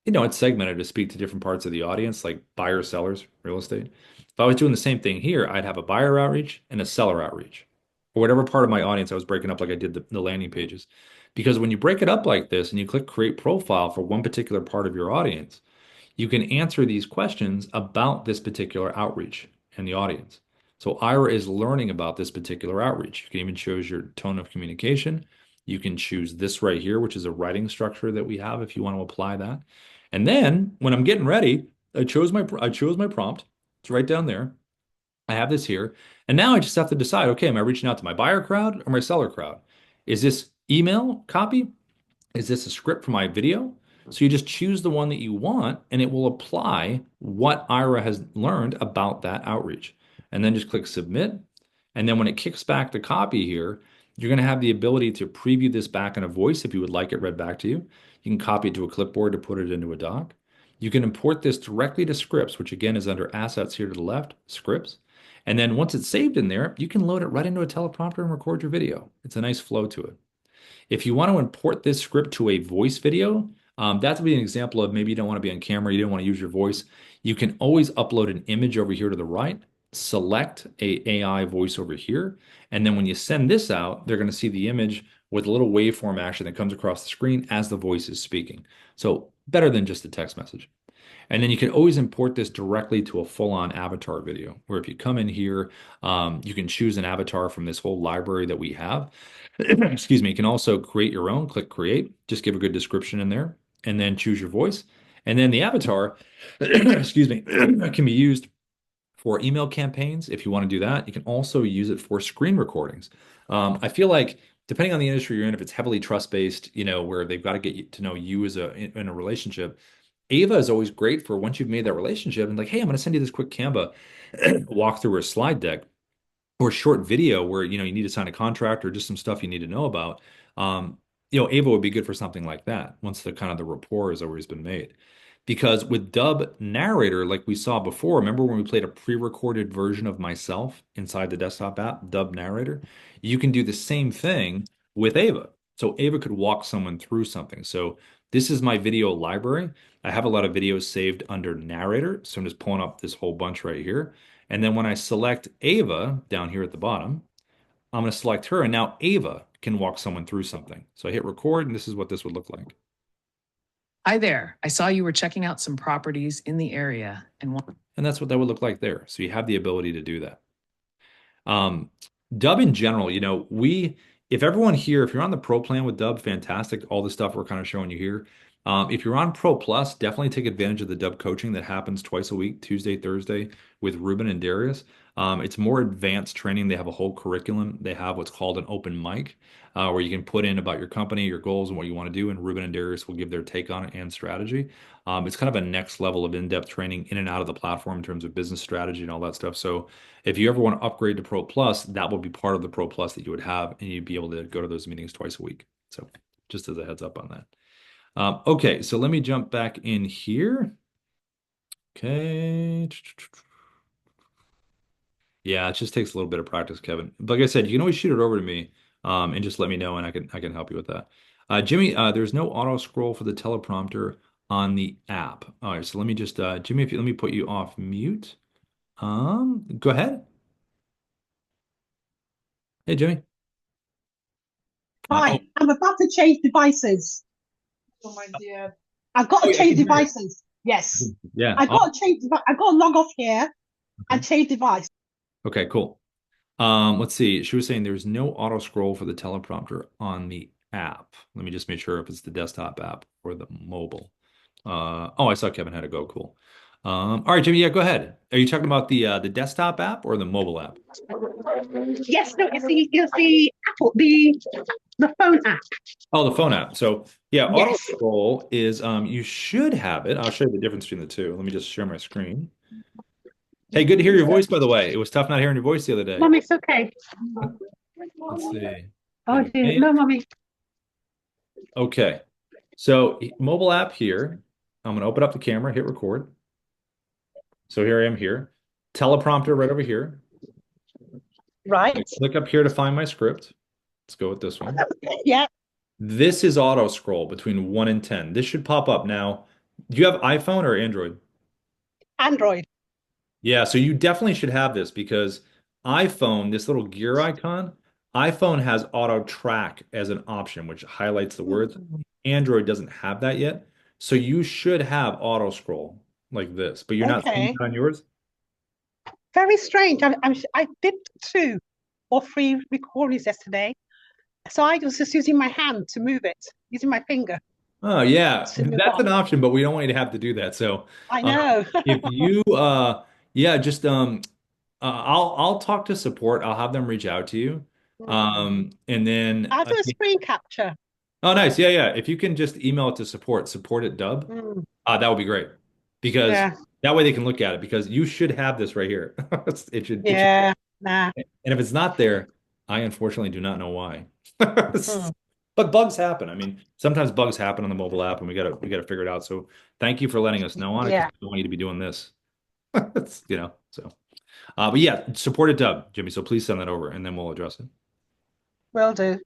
it's segmented to speak to different parts of the audience, like buyers, sellers, real estate. If I was doing the same thing here, I'd have a buyer outreach and a seller outreach, or whatever part of my audience I was breaking up like I did the landing pages. Because when you break it up like this and you click create profile for one particular part of your audience, you can answer these questions about this particular outreach and the audience. So Ira is learning about this particular outreach. You can even choose your tone of communication. You can choose this right here, which is a writing structure that we have if you want to apply that. And then when I'm getting ready, I chose my prompt. It's right down there. I have this here. And now I just have to decide, okay, am I reaching out to my buyer crowd or my seller crowd? Is this email copy? Is this a script for my video? So you just choose the one that you want, and it will apply what Ira has learned about that outreach. And then just click submit. And then when it kicks back the copy here, you're going to have the ability to preview this back in a voice if you would like it read back to you. You can copy it to a clipboard to put it into a doc. You can import this directly to scripts, which again is under assets here to the left, scripts. And then once it's saved in there, you can load it right into a teleprompter and record your video. It's a nice flow to it. If you want to import this script to a voice video, that would be an example of maybe you don't want to be on camera, you don't want to use your voice. You can always upload an image over here to the right, select a AI voice over here, and then when you send this out, they're going to see the image with a little waveform action that comes across the screen as the voice is speaking. So better than just a text message. And then you can always import this directly to a full-on avatar video, where if you come in here, you can choose an avatar from this whole library that we have. Excuse me. You can also create your own, click create, just give a good description in there, and then choose your voice. And then the avatar, excuse me, can be used for email campaigns if you want to do that. You can also use it for screen recordings. I feel like depending on the industry you're in, if it's heavily trust-based, where they've got to get to know you in a relationship, Ava is always great for once you've made that relationship and like, hey, I'm going to send you this quick Canva walkthrough or slide deck or a short video where you need to sign a contract or just some stuff you need to know about. Ava would be good for something like that once the kind of the rapport has always been made. Because with Dubb Narrator, like we saw before, remember when we played a pre-recorded version of myself inside the desktop app, Dubb Narrator? You can do the same thing with Ava. So Ava could walk someone through something. So this is my video library. I have a lot of videos saved under Narrator. So I'm just pulling up this whole bunch right here. And then when I select Ava down here at the bottom, I'm going to select her. And now Ava can walk someone through something. So I hit record, and this is what this would look like. Hi there. I saw you were checking out some properties in the area and And that's what that would look like there. So you have the ability to do that. Dubb in general, if everyone here, if you're on the pro plan with Dubb, fantastic. All the stuff we're kind of showing you here. If you're on Pro Plus, definitely take advantage of the Dubb coaching that happens twice a week, Tuesday, Thursday, with Ruben and Darius. It's more advanced training. They have a whole curriculum. They have what's called an open mic, where you can put in about your company, your goals, and what you want to do, and Ruben and Darius will give their take on it and strategy. It's kind of a next level of in-depth training in and out of the platform in terms of business strategy and all that stuff. So if you ever want to upgrade to Pro Plus, that will be part of the Pro Plus that you would have, and you'd be able to go to those meetings twice a week. So just as a heads up on that. Okay, so let me jump back in here. Okay. Yeah, it just takes a little bit of practice, Kevin. Like I said, you can always shoot it over to me, and just let me know, and I can help you with that. Jimmy, there's no auto scroll for the teleprompter on the app. All right, so let me just Jimmy, if you let me put you off mute. Go ahead. Hey, Jimmy. Oh, Hi, I'm about to change devices. Oh my dear. I've got oh, to yeah, I change can hear you. devices. Yes. Yeah. I've got to change I've got to log off here Okay. and change device. Okay, cool. Let's see. She was saying there's no auto scroll for the teleprompter on the app. Let me just make sure if it's the desktop app or the mobile. Oh, I saw Kevin had to go. Cool. All right, Jimmy. Yeah, go ahead. Are you talking about the desktop app or the mobile app? Yes, no, it's the Apple, the phone app. Oh, the phone app. So yeah, auto Yes. scroll is you should have it. I'll show you the difference between the two. Let me just share my screen. Hey, good to hear your voice, by the way. It was tough not hearing your voice the other day. Mummy, it's okay. Let's see. Oh dear. No, Mummy. Okay. So mobile app here. I'm going to open up the camera, hit record. So here I am here. Teleprompter right over here. Right. Click up here to find my script. Let's go with this one. Yeah. This is auto scroll between 1 and 10. This should pop up now. Do you have iPhone or Android? Android. Yeah, so you definitely should have this because iPhone, this little gear icon, iPhone has auto track as an option, which highlights the words. Android doesn't have that yet. So you should have auto scroll like this, but you're not seeing Okay. it on yours? Very strange. I did 2 or 3 recordings yesterday. So I was just using my hand to move it, using my finger Oh yeah, to move that's on. an option, but we don't want you to have to do that. So I uh, know. if you yeah, just I'll talk to support. I'll have them reach out to you. And then I'll do a screen capture. oh nice. Yeah, yeah. If you can just email it to support at Dubb, Mm, that would be great. Because yeah, that way they can look at it because you should have this right here. It should, yeah, nah. and if it's not there, I unfortunately do not know why. Mm, But bugs happen. I mean, sometimes bugs happen on the mobile app, and we gotta figure it out. So thank you for letting us know on it because yeah, we don't want you to be doing this. So but yeah, support it, Dubb, Jimmy. So please send that over, and then we'll address it. will do.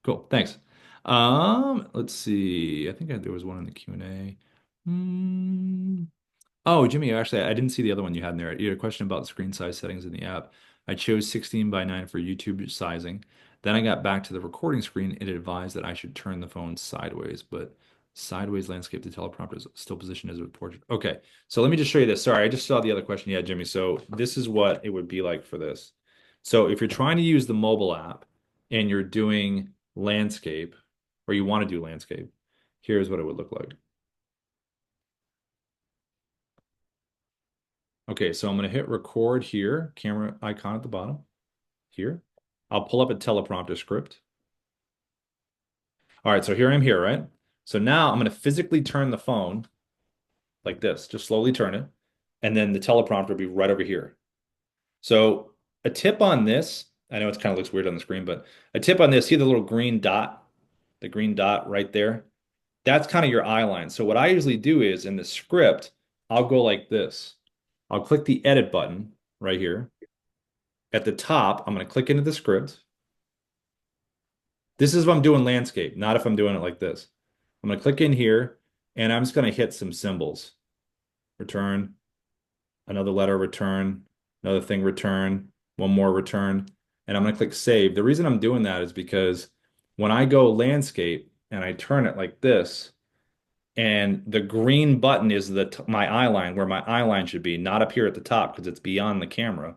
Cool, thanks. Let's see. I think there was one in the Q&A. Hmm. Oh, Jimmy, actually, I didn't see the other one you had in there. You had a question about the screen size settings in the app. I chose 16 by 9 for YouTube sizing. Then I got back to the recording screen. It advised that I should turn the phone sideways, but sideways landscape to teleprompter is still positioned as a portrait. Okay, so let me just show you this. Sorry, I just saw the other question you had, Jimmy. So this is what it would be like for this. So if you're trying to use the mobile app and you're doing landscape, or you want to do landscape, here's what it would look like. Okay, so I'm going to hit record here, camera icon at the bottom here. I'll pull up a teleprompter script. All right, so here I am here, right? So now I'm going to physically turn the phone like this, just slowly turn it, and then the teleprompter will be right over here. So a tip on this, I know it kind of looks weird on the screen, but a tip on this, see the little green dot, the green dot right there? That's kind of your eye line. So what I usually do is in the script, I'll go like this. I'll click the edit button right here. At the top, I'm going to click into the script. This is if I'm doing landscape, not if I'm doing it like this. I'm going to click in here and I'm just going to hit some symbols. Return, another letter, return, another thing, return, one more return. And I'm going to click save. The reason I'm doing that is because when I go landscape and I turn it like this, and the green button is my eye line where my eye line should be, not up here at the top because it's beyond the camera.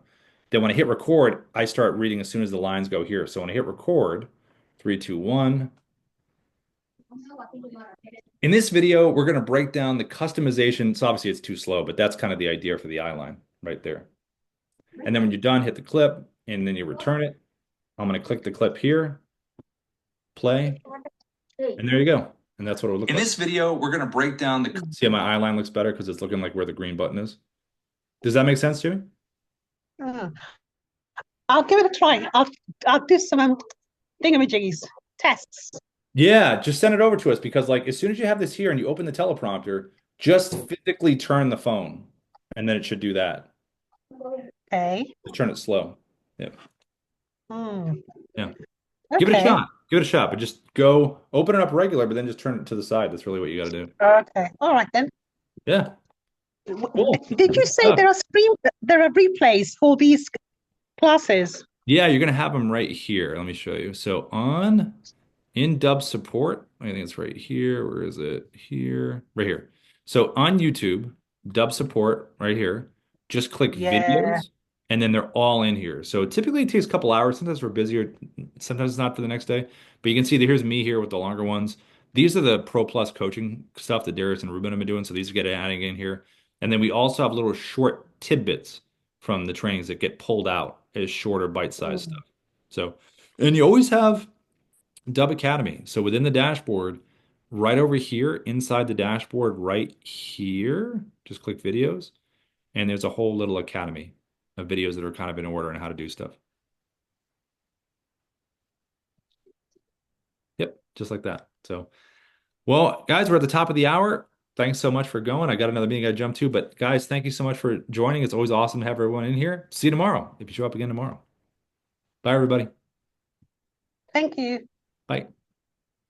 Then when I hit record, I start reading as soon as the lines go here. So when I hit record, 3, 2, 1, In this video, we're going to break down the customization. So obviously it's too slow, but that's kind of the idea for the eye line right there. And then when you're done, hit the clip and then you return it. I'm going to click the clip here, play, and there you go. And that's what it will look like. In this video, we're going to break down the, see how my eye line looks better because it's looking like where the green button is. Does that make sense to you? I'll give it a try. I'll do some thingamajiggies, tests. Yeah, just send it over to us because like as soon as you have this here and you open the teleprompter, just physically turn the phone and then it should do that. Okay. Just turn it slow. Yeah. Yeah. Give it a Okay. shot. Give it a shot, but just go open it up regular, but then just turn it to the side. That's really what you got to do. Okay. All right then. Yeah. Cool. Did you say there are replays for these classes? Yeah, you're gonna have them right here. Let me show you. So in Dubb support, I think it's right here. Where is it? Here, right here. So on YouTube, Dubb support right here. Just click Yeah. videos, and then they're all in here. So typically it takes a couple hours. Sometimes we're busier. Sometimes it's not for the next day. But you can see that here's me here with the longer ones. These are the Pro Plus coaching stuff that Darius and Ruben have been doing. So these get adding in here. And then we also have little short tidbits from the trainings that get pulled out as shorter bite-sized stuff. So, and you always have Dubb Academy. So within the dashboard, right over here, inside the dashboard, right here, just click videos, and there's a whole little academy of videos that are kind of in order on how to do stuff. Yep, just like that. So, well, guys, we're at the top of the hour. Thanks so much for going. I got another meeting I jumped to, but guys, thank you so much for joining. It's always awesome to have everyone in here. See you tomorrow if you show up again tomorrow. Bye, everybody. Thank you. Bye.